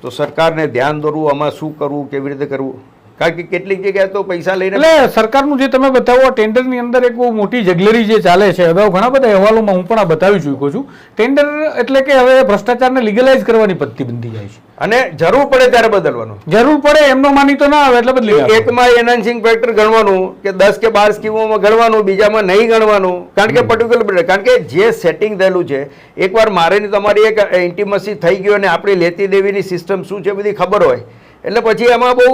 તો સરકારને ધ્યાન દોરવું, આમાં શું કરવું, કેવી રીતે કરવું. કારણ કે કેટલીક જગ્યાએ તો પૈસા લઈને એટલે સરકારનું જે તમે બતાવો ટેન્ડરની અંદર એક બહુ મોટી જગલરી જે ચાલે છે, અગાઉ ઘણા બધા અહેવાલોમાં હું પણ આ બતાવી ચૂક્યો છું. ટેન્ડર એટલે કે હવે ભ્રષ્ટાચારને લીગલાઇઝ કરવાની પદ્ધતિ બનતી જાય છે, અને જરૂર પડે ત્યારે બદલવાનું. જરૂર પડે એમનો માની તો ના આવે એટલે બદલી. એકમાં એનહાન્સિંગ ફેક્ટર ગણવાનું કે 10 કે 12 સ્કીમોમાં ગણવાનું, બીજામાં નહીં ગણવાનું, કારણ કે પર્ટિક્યુલર, કારણ કે જે સેટિંગ થયેલું છે, એકવાર મારે તમારી એક ઇન્ટિમસી થઈ ગયો અને આપણી લેતી દેવીની સિસ્ટમ શું છે બધી ખબર હોય, એટલે પછી એમાં બહુ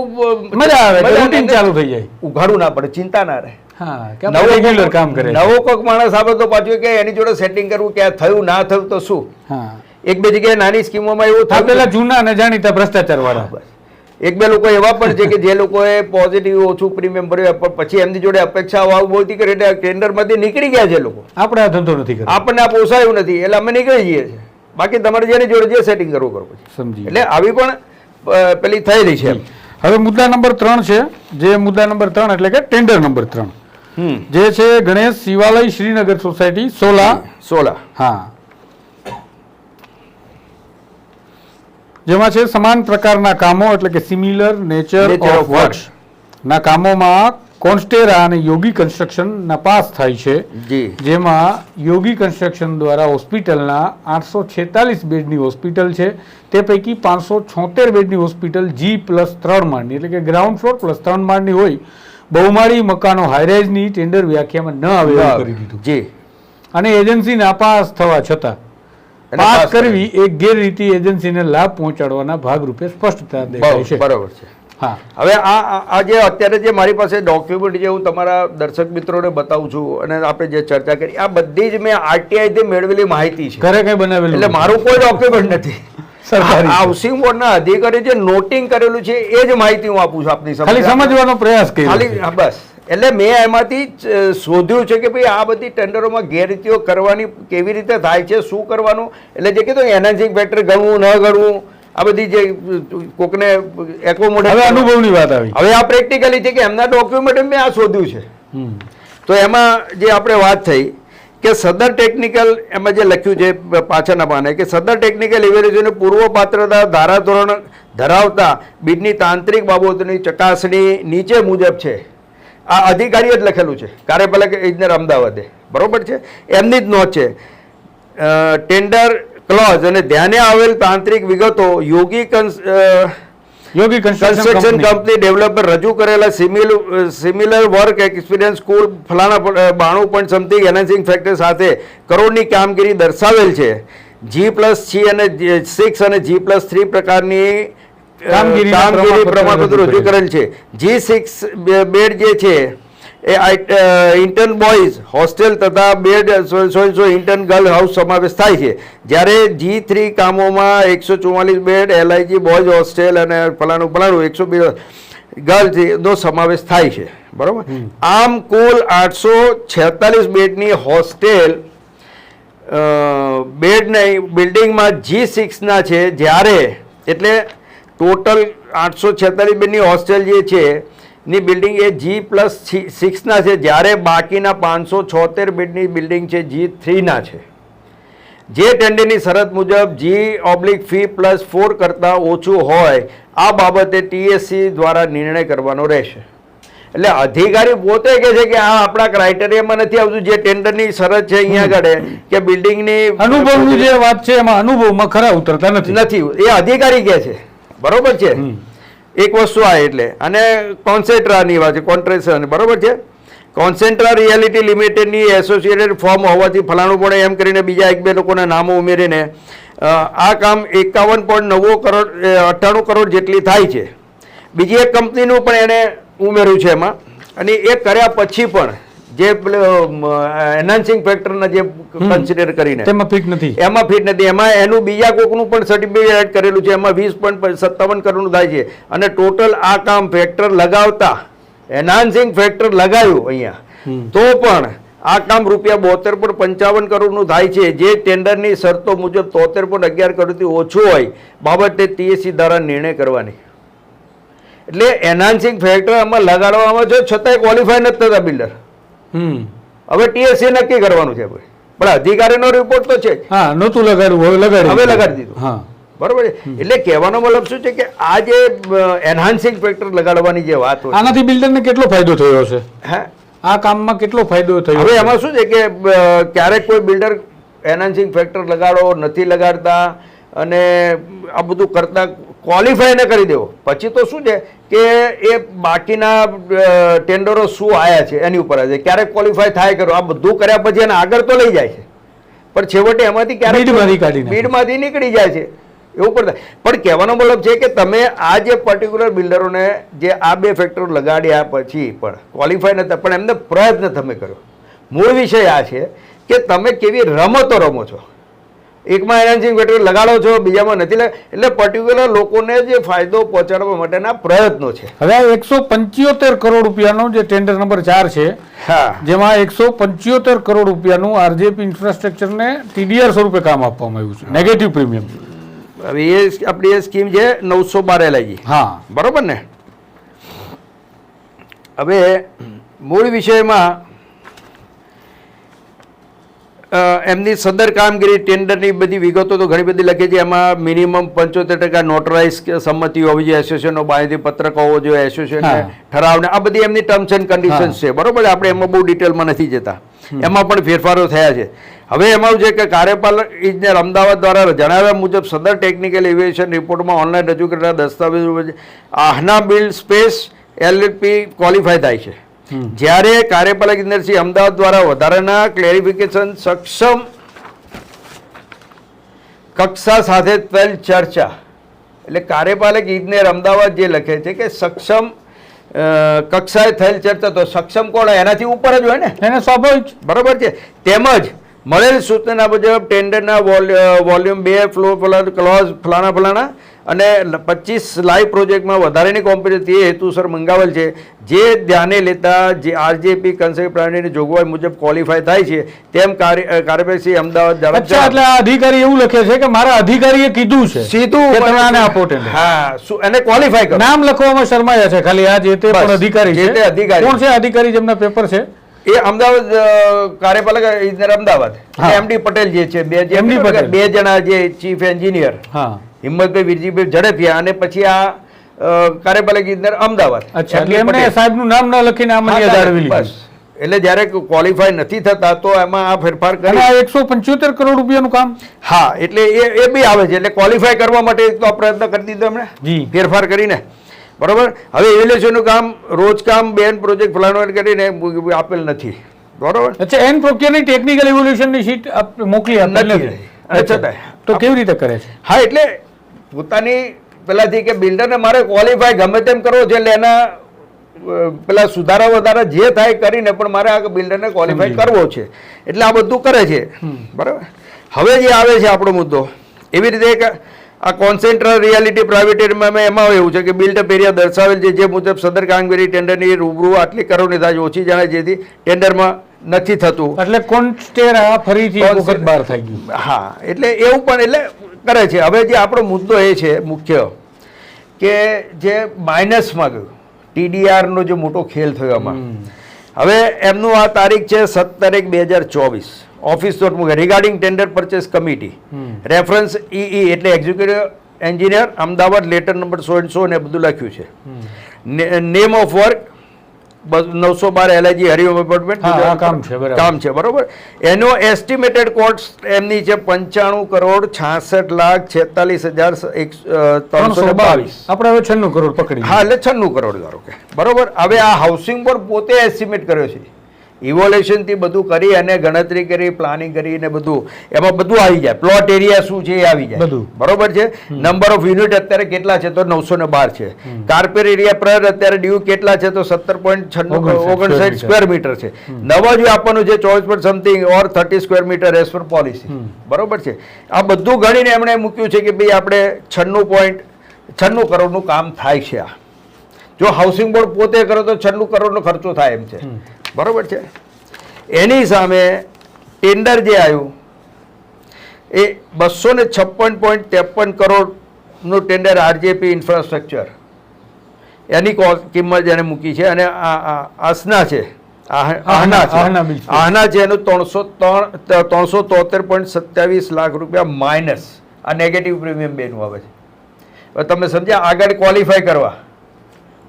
મજા આવે, રૂટીન ચાલુ થઈ જાય, ઉઘાડું ના પડે, ચિંતા ના રહે. રેગ્યુલર કામ કરે. નવો કોઈક માણસ આવે તો પાછું કે એની જોડે સેટિંગ કરવું, કે થયું ના થયું તો શું. એક બે જગ્યાએ નાની સ્કીમોમાં એવું થાય, પેલા જૂના અને જાણીતા ભ્રષ્ટાચાર વાળા એક બે લોકો એવા પણ છે કે જે લોકોએ પોઝિટિવ ઓછું પ્રીમિયમ ભર્યું, પણ પછી એમની જોડે અપેક્ષા બહુથી કરી એટલે ટેન્ડરમાંથી નીકળી ગયા છે લોકો. આપણે આ ધંધો નથી કરવો, આપણને આ પોસાયું નથી એટલે અમે નીકળી જઈએ છીએ. બાકી તમારે જેની જોડે જે સેટિંગ કરવું કરો પછી સમજી. એટલે આવી પણ પેલી થયેલી છે. હવે મુદ્દા નંબર 3 છે, જે મુદ્દા નંબર 3 એટલે કે ટેન્ડર નંબર 3 જે છે ગણેશ શિવાલય શ્રીનગર સોસાયટી 16. હા, જેમાં છે સમાન પ્રકારના કામો એટલે કે similar nature Nature of of works. Works ના કામોમાં કોન્સ્ટેરા અને યોગી કન્સ્ટ્રક્શનના પાસ થાય છે. જી જેમાં યોગી કન્સ્ટ્રક્શન દ્વારા હોસ્પિટલના 846 બેડની હોસ્પિટલ છે. તે પૈકી 576 બેડની હોસ્પિટલ G+3 માળની એટલે કે ગ્રાઉન્ડ ફ્લોર પ્લસ 3 માળની હોય. બહુમાળી મકાનો હાઈરાઇઝની ટેન્ડર વ્યાખ્યામાં ન આવે એવું કરી દીધું. જી અને એજન્સી નાપાસ થવા છતાં એને પાસ પાસ કરવી એ ગેરરીતિ એજન્સીને લાભ પહોંચાડવાના ભાગરૂપે સ્પષ્ટતા દેખાય છે. બરોબર છે. હા, હવે આ જે અત્યારે જે મારી પાસે ડોક્યુમેન્ટ જે હું તમારા દર્શક મિત્રોને બતાવું છું અને આપણે જે ચર્ચા કરી આ બધી જ મેં આરટીઆઈ થી મેળવેલી માહિતી છે. ઘરે કઈ બનાવેલું એટલે મારું કોઈ ડોક્યુમેન્ટ નથી. સરકારી છે. હાઉસિંગ બોર્ડના અધિકારી જે નોટિંગ કરેલું છે એ જ માહિતી હું આપું છું આપની સામે. ખાલી સમજવાનો પ્રયાસ કર્યો ખાલી છે. હા, બસ એટલે મેં એમાંથી જ શોધ્યું છે કે ભાઈ આ બધી ટેન્ડરોમાં ગેરરીતિઓ કરવાની કેવી રીતે થાય છે, શું કરવાનું. એટલે જે કીધું એનહાન્સિંગ ફેક્ટર ગણવું ન ગણવું આ બધી જે કોકને એકોમોડેટ હવે અનુભવની વાત આવી. હવે આ પ્રેક્ટિકલી છે કે એમના ડોક્યુમેન્ટ મેં આ શોધ્યું છે. તો એમાં જે આપણે વાત થઈ કે સદર ટેકનિકલ એમાં જે લખ્યું છે પાછળના પાને કે સદર ટેકનિકલ ઇવેલ્યુએશન પૂર્વ પાત્રતા ધારાધોરણ ધરાવતા બીડની તાંત્રિક બાબતોની ચકાસણી નીચે મુજબ છે. આ અધિકારીએ જ લખેલું છે, કાર્યપાલક ઇજનેર અમદાવાદે. બરોબર છે, એમની જ નોંધ છે. ટેન્ડર ક્લોઝ અને ધ્યાને આવેલ તાંત્રિક વિગતો યોગી કન્સ્ટ્રક્શન કંપની ડેવલપર રજૂ કરેલા સિમિલર વર્ક એક્સપિરિયન્સ સ્કૂલ ફલાણા 92 સમથિંગ એનહાન્સિંગ ફેક્ટર સાથે કરોડની કામગીરી દર્શાવેલ છે. G+6 અને 6 અને G+3 પ્રકારની કામગીરી પ્રમાણપત્ર રજૂ કરેલ છે. G6 બેડ જે છે એ ઇન્ટર્ન બોયઝ હોસ્ટેલ તથા બેડ ઇન્ટર્ન ગર્લ હાઉસ સમાવેશ થાય છે. જ્યારે G3 કામોમાં 144 બેડ LIG બોયઝ હોસ્ટેલ અને ફલાણું 102 ગર્લ્સ નો સમાવેશ થાય છે. બરોબર. આમ કુલ 846 બેડની હોસ્ટેલ બેડ નહીં બિલ્ડિંગમાં G6 ના છે. જ્યારે એટલે ટોટલ 846 બેડની હોસ્ટેલ જે છે ની બિલ્ડિંગ એ G+6 ના છે. જ્યારે બાકીના 576 બેડની બિલ્ડિંગ છે G3 ના છે. જે ટેન્ડરની શરત મુજબ G/ફી +4 કરતાં ઓછું હોય આ બાબતે TSC દ્વારા નિર્ણય કરવાનો રહેશે. એટલે અધિકારી પોતે કહે છે કે આ આપણા ક્રાઇટેરિયામાં નથી આવતું. જે ટેન્ડરની શરત છે અહીંયા આગળ કે બિલ્ડિંગની અનુભવની જે વાત છે એમાં અનુભવમાં ખરા ઉતરતા નથી. એ અધિકારી કહે છે. બરોબર છે. એક વસ્તુ આ એટલે અને કોન્સેન્ટ્રાની વાત છે કોન્ટ્રેક્શન. બરોબર છે. કોન્સેન્ટ્રા રિયાલિટી લિમિટેડની એસોસિએટેડ ફોર્મ હોવાથી ફલાણું પડે એમ કરીને બીજા 1-2 લોકોના નામો ઉમેરીને આ કામ 51.9 કરોડ 98 કરોડ જેટલી થાય છે. બીજી એક કંપનીનું પણ એણે ઉમેર્યું છે એમાં. અને એ કર્યા પછી પણ જે એનહાન્સિંગ ફેક્ટરના જે કન્સિડર કરીને તેમાં ફિટ નથી. એમાં ફિટ નથી. એમાં એનું બીજા કોકનું પણ સર્ટિફિકેટ એડ કરેલું છે. એમાં 20.57 કરોડનું થાય છે. અને ટોટલ આ કામ ફેક્ટર લગાવતા એનહાન્સિંગ ફેક્ટર લગાવ્યું અહીંયા તો પણ આ કામ ₹72.55 કરોડનું થાય છે. જે ટેન્ડરની શરતો મુજબ 73.11 કરોડથી ઓછું હોય બાબતે TSC દ્વારા નિર્ણય કરવાની. એટલે એનહાન્સિંગ ફેક્ટર આમાં લગાડવામાં જો છતાંય ક્વોલિફાય નથી થતા બિલ્ડર. હવે TSC નક્કી કરવાનું છે. પણ અધિકારીનો રિપોર્ટ તો છે. હા, નહોતું લગાડવું, હવે લગાડી દીધું. હા, બરોબર છે. એટલે કહેવાનો મતલબ શું છે કે આ જે એનહાન્સિંગ ફેક્ટર લગાડવાની જે વાત હોય આનાથી બિલ્ડરને કેટલો ફાયદો થયો છે? હા, આ કામમાં કેટલો ફાયદો થયો? હવે એમાં શું છે કે ક્યારેક કોઈ બિલ્ડર એનહાન્સિંગ ફેક્ટર લગાડો નથી લગાડતા અને આ બધું કરતા ક્વોલિફાય ન કરી દેવો પછી તો શું છે કે એ બાકીના ટેન્ડરો શું આવ્યા છે એની ઉપર છે. ક્યારેક ક્વોલિફાય થાય કરો આ બધું કર્યા પછી એને આગળ તો લઈ જાય છે પણ છેવટે એમાંથી ક્યારેક બીડમાંથી નીકળી જાય છે એવું પણ. પણ કહેવાનો મતલબ છે કે તમે આ જે પર્ટિક્યુલર બિલ્ડરોને જે આ 2 ફેક્ટરો લગાડ્યા પછી પણ ક્વોલિફાય નતા પણ એમને પ્રયત્ન તમે કર્યો. મૂળ વિષય આ છે કે તમે કેવી રમતો રમો છો. એકમાં એનહાન્સિંગ ફેક્ટર લગાડો છો બીજામાં નથી. એટલે પર્ટિક્યુલર લોકોને જે ફાયદો પહોંચાડવા માટેના પ્રયત્નો છે. હવે 175 કરોડ રૂપિયાનો જે ટેન્ડર નંબર 4 છે જેમાં 175 કરોડ રૂપિયાનું RJP ઇન્ફ્રાસ્ટ્રક્ચરને TDR સ્વરૂપે કામ આપવામાં આવ્યું છે નેગેટિવ પ્રીમિયમ. હવે એ આપણી એ સ્કીમ છે 912 LIG. હા, બરોબર ને. હવે મૂળ વિષયમાં એમની સદર કામગીરી ટેન્ડરની બધી વિગતો તો ઘણી બધી લખી છે. એમાં મિનિમમ 75% નોટરાઇઝ સંમતિ હોવી જોઈએ, એસોસિએશનનો બાંયધી પત્રક હોવો જોઈએ, એસોસિએશન ઠરાવને, આ બધી એમની ટર્મ્સ એન્ડ કન્ડિશન્સ છે. બરોબર, આપણે એમાં બહુ ડિટેલમાં નથી જતા. એમાં પણ ફેરફારો થયા છે. હવે એમાં છે કે કાર્યપાલક ઇજનેર અમદાવાદ દ્વારા જણાવ્યા મુજબ સદર ટેકનિકલ ઇવેલ્યુએશન રિપોર્ટમાં ઓનલાઈન રજૂ કરેલા દસ્તાવેજો Ahana build space LLP qualify થાય છે. જ્યારે કાર્યપાલક ઇજનેર શ્રી અમદાવાદ દ્વારા વધારાના ક્લેરિફિકેશન સક્ષમ કક્ષા સાથે થયેલ ચર્ચા, એટલે કાર્યપાલક ઇજનેર અમદાવાદ જે લખે છે કે સક્ષમ કક્ષાએ થયેલ ચર્ચા, તો સક્ષમ કોણ? એનાથી ઉપર જ હોય ને, એને સ્વાભાવિક. બરોબર છે. તેમજ મળેલ સૂચના મુજબ ટેન્ડરના વોલ્યુમ 2 ફ્લો ક્લોઝ ફલાણા અને 25 લાઈવ પ્રોજેક્ટમાં વધારાની કોમ્પિટિશન તે હેતુસર મંગાવેલ છે, જે ધ્યાને લેતા જે આરજેપી કન્સેપ્ટ પ્લાનની જોગવાઈ મુજબ ક્વોલિફાય થાય છે તેમ કાર્યપાલક શ્રી અમદાવાદ અચ્છા, એટલે આ અધિકારી એવું લખે છે કે મારા અધિકારીએ કીધું છે સીધું કે તમે આને આપો ટેન્ડર. હા, એને ક્વોલિફાય કરો. નામ લખવામાં શરમાયા છે ખાલી, આ જે તે પણ અધિકારી જે તે છે. અધિકારી. કોણ છે અધિકારી જેમના પેપર છે? એ અમદાવાદ કાર્યપાલક ઇજનેર અમદાવાદ એમડી પટેલ જે છે, બે જણા જે ચીફ એન્જિનિયર હિંમતભાઈ વીરજીભાઈ ઝડપિયા અને પછી આ કાર્યપાલક ઇજનેર અમદાવાદ. અચ્છા, એટલે એમણે સાહેબનું નામ ન લખીને આમાં જાળવી લીધું. એટલે જ્યારે ક્વોલિફાય નથી થતા તો એમાં આ ફેરફાર કરી. 175 કરોડ રૂપિયાનું કામ. હા, એટલે એ બી આવે છે. એટલે ક્વોલિફાય કરવા માટે તો આ પ્રયત્ન કરી દીધો એમણે ફેરફાર કરીને. બરોબર. હવે ઇવેલ્યુએશનનું કામ રોજકામ બેન પ્રોજેક્ટ ફલાણો કરીને આપેલ નથી. બરોબર. અચ્છા, એન પ્રોક્યોરની ટેકનિકલ ઇવોલ્યુશનની શીટ મોકલી નથી. અચ્છા, તો કેવી રીતે કરે છે? હા, એટલે પોતાની પેલાથી કે બિલ્ડરને મારે ક્વોલિફાય ગમે તેમ કરવો છે, એટલે એના પેલા સુધારા વધારા જે થાય કરીને પણ મારે આ બિલ્ડરને ક્વોલિફાય કરવો છે, એટલે આ બધું કરે છે. બરાબર. હવે જે આવે છે આપણો મુદ્દો, એવી રીતે આ કોન્સેન્ટ્રલ રિયાલિટી પ્રાઇવેટમાં એમાં એવું છે કે બિલ્ડ અપ એરિયા દર્શાવેલ છે, જે મુજબ સદર કામગીરી ટેન્ડરની રૂબરૂ આટલી કરોડની થાય ઓછી જણાય, જેથી ટેન્ડરમાં નથી થતું. એટલે કોન્સ્ટેરા ફરીથી વખત બહાર થઈ ગયું. હા, એટલે એવું પણ એટલે કરે છે. હવે જે આપણો મુદ્દો એ છે મુખ્ય કે જે માઇનસમાં ગયું TDR નો જે મોટો ખેલ થયો એમાં, હવે એમનું આ તારીખ છે 7/1/2024 ઓફિસ નોટ મૂકે regarding tender purchase committee reference EE એટલે executive engineer Ahmedabad letter number 100 ને બધું લખ્યું છે. Name of work 912 LIG Hariom apartment કામ છે. બરોબર. એનો એસ્ટિમેટેડ કોસ્ટ એમની છે 95,46,46,322. આપણે હવે 96 કરોડ પકડી. હા, એટલે 96 કરોડ ધારો કે. બરોબર. હવે આ હાઉસિંગ બોર્ડ પોતે એસ્ટિમેટ કર્યો છે, ઇવોલ્યુશન થી બધું કરી અને ગણતરી કરી, પ્લાનિંગ કરી ને બધું એમાં બધું આવી જાય. પ્લોટ એરિયા શું છે એ આવી જાય. બરોબર છે. નંબર ઓફ યુનિટ અત્યારે કેટલા છે તો 912 છે. કાર્પેટ એરિયા પર અત્યારે ડ્યુ કેટલા છે તો 17.59 સ્ક્વેર મીટર છે. નવા જો આપવાનું છે 24 something or 30 square metre as per policy. બરોબર છે. આ બધું ગણીને એમણે મૂક્યું છે કે ભાઈ આપણે 96 કરોડનું કામ થાય છે. આ જો હાઉસિંગ બોર્ડ પોતે કરો તો 96 કરોડનો ખર્ચો થાય એમ છે. બરોબર છે. એની સામે ટેન્ડર જે આવ્યું એ 256.53 કરોડનું ટેન્ડર આરજેપી ઇન્ફ્રાસ્ટ્રક્ચર એની કિંમત જેને મૂકી છે, અને આસના છે આહના છે એનું 373.27 લાખ રૂપિયા માઇનસ. આ નેગેટિવ પ્રીમિયમ બેનું આવે છે. તમે સમજ્યા? આગળ ક્વોલિફાય કરવા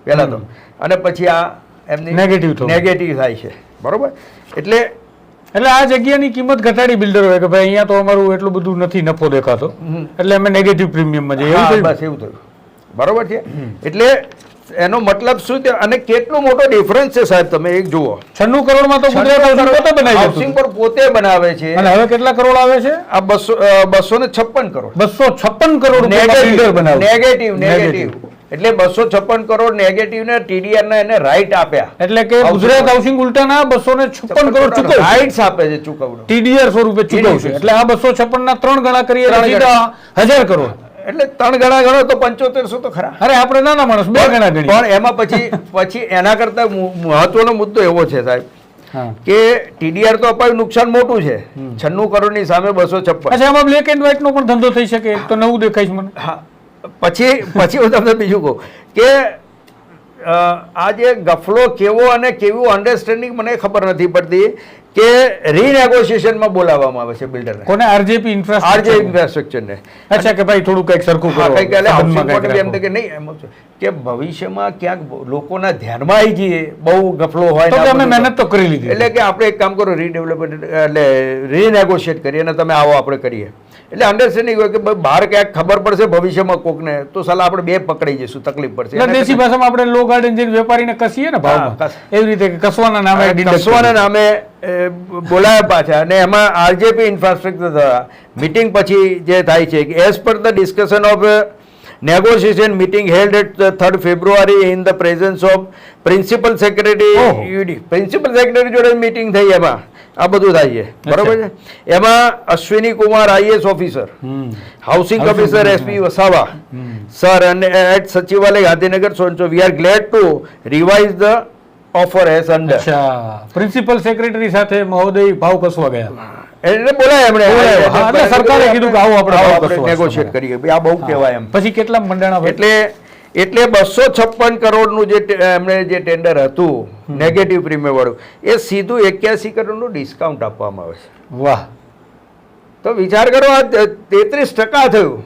પહેલા તો, અને પછી આ એમની નેગેટિવ થાય છે. બરોબર. એટલે આ જગ્યાની કિંમત ઘટાડી બિલ્ડરોએ કે ભાઈ અહીંયા તો અમારું એટલું બધું નથી નફો દેખાતો, એટલે અમે નેગેટિવ પ્રીમિયમમાં જઈએ. બસ એવું થયું. બરોબર છે. એટલે એનો મતલબ શું છે અને કેટલો મોટો ડિફરન્સ છે સાહેબ, તમે એક જુઓ. 96 કરોડમાં તો હાઉસિંગ બોર્ડ પોતે બનાવે છે, અને હવે કેટલા કરોડ આવે છે? આ 256 કરોડ. 256 કરોડ નેગેટિવ. એટલે 256 કરોડ નેગેટિવ ને TDR ને એને રાઈટ આપ્યા. એટલે કે ગુજરાત હાઉસિંગ ઉલટાના 256 કરોડ ચૂકવશે, રાઈટ્સ આપે છે ચૂકવણું, TDR સ્વરૂપે ચૂકવશે. એટલે આ 256 ના 3 ગણા કરીએ તો સીધા 1000 કરોડ. એટલે 3 ગણા ગણો તો 7500 તો ખરા. અરે આપણે નાના માણસ 2 ગણા ગણીએ. પણ એમાં પછી એના કરતા મહત્વનો મુદ્દો એવો છે સાહેબ કે TDR તો અપાયું નુકસાન મોટું છે 96 કરોડની સામે 256. અચ્છા, આમાં બ્લેક એન્ડ વ્હાઇટ નો પણ ધંધો થઈ શકે તો નવું દેખાય છે મને. હા, પછી હું તમને બીજું કહું કે આ જે ગફલો કેવો અને કેવું અન્ડરસ્ટેન્ડિંગ મને ખબર નથી પડતી કે રીનેગોશિએશનમાં બોલાવવામાં આવે છે બિલ્ડરને. કોને? આરજેપી ઇન્ફ્રાસ્ટ્રક્ચરને. અચ્છા, કે ભાઈ થોડું કંઈક સરખું કરો. હા, કંઈક એટલે હાઉસિંગ સંબંધમાં બોર્ડ કંઈક એમ કે નહીં, એમ છે કે ભવિષ્યમાં ક્યાંક લોકોના ધ્યાનમાં આવી જઈએ, બહુ ગફલો હોય તો ને કે આ અમે બધું મહેનત તો કરી લીધી. એટલે કે આપણે એક કામ કરો, રીડેવલપમેન્ટ એટલે રીનેગોશિએટ કરીએ અને તમે આવો આપણે કરીએ. એટલે અન્ડરસ્ટેન્ડિંગ હોય કે ભાઈ બહાર ક્યાંક ખબર પડશે ભવિષ્યમાં કોકને તો સાલા આપણે બે પકડાઈ જઈશું, તકલીફ પડશે. એટલે દેશી ભાષામાં આપણે લો ગાર્ડન જઈને વેપારીને કસીએ ને ભાવમાં, એવી રીતે કે કસવાના નામે કસવાના નામે બોલાયા પાછા. અને એમાં આરજેપી ઇન્ફ્રાસ્ટ્રક્ચર દ્વારા મીટિંગ પછી જે થાય છે કે as per the discussion of negotiation meeting held at 3rd February in the presence of principal secretary UD. Principal secretary જોડે મીટિંગ થઈ, એમાં આ બધું થાય છે, બરોબર છે. એમાં Ashwini Kumar IS officer, housing commissioner SP Vasava sir અને at Sachivalaya Gandhinagar so we are glad to revise the offer as under. અચ્છા, પ્રિન્સિપલ સેક્રેટરી સાથે મહોદય ભાવ કસવા ગયા એટલે બોલાય એમણે. એટલે સરકારે કીધું કે આવો આપણે નેગોશિએટ કરીએ, ભાઈ આ બહુ કહેવાય એમ. પછી કેટલા મંડાણા? એટલે 256 કરોડનું જે એમણે જે ટેન્ડર હતું નેગેટિવ પ્રીમિયમ વાળું, એ સીધું 81 કરોડનું ડિસ્કાઉન્ટ આપવામાં આવે છે. વાહ! તો વિચાર કરો, આ 33% થયું.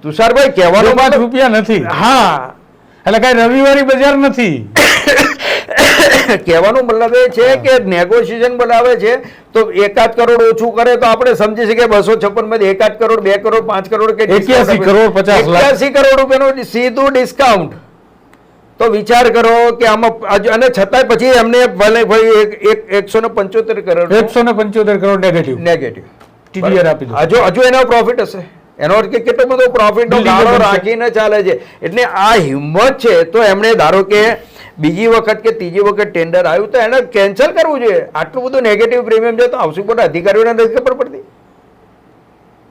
તુષારભાઈ કહેવાનો રૂપિયા નથી. હા, એટલે કઈ રવિવારી બજાર નથી. કહેવાનો મતલબ એ છે કે નેગોશિએશન બોલાવે છે તો 1 કરોડ ઓછું કરે તો આપણે સમજી શકીએ 256 માંથી 1 કરોડ 2 કરોડ 5 કરોડ કે 81 કરોડ 50 લાખ 81 કરોડ રૂપિયાનું સીધું ડિસ્કાઉન્ટ. તો વિચાર કરો કે આમાં, અને છતાંય પછી એમને ભલે ભાઈ 175 કરોડ 175 કરોડ નેગેટિવ ટીડીઆર આપી દો. હજુ એનો પ્રોફિટ હશે, એનો અર્થ કે કેટલો બધો પ્રોફિટ ગાળો રાખીને ચાલે છે. એટલે આ હિંમત છે. તો એમણે ધારો કે બીજી વખત કે ત્રીજી વખત ટેન્ડર આવ્યું તો એને કેન્સલ કરવું જોઈએ. આટલું બધું નેગેટિવ પ્રીમિયમ છે તો હાઉસિંગ બોર્ડ અધિકારીઓને નથી ખબર પડતી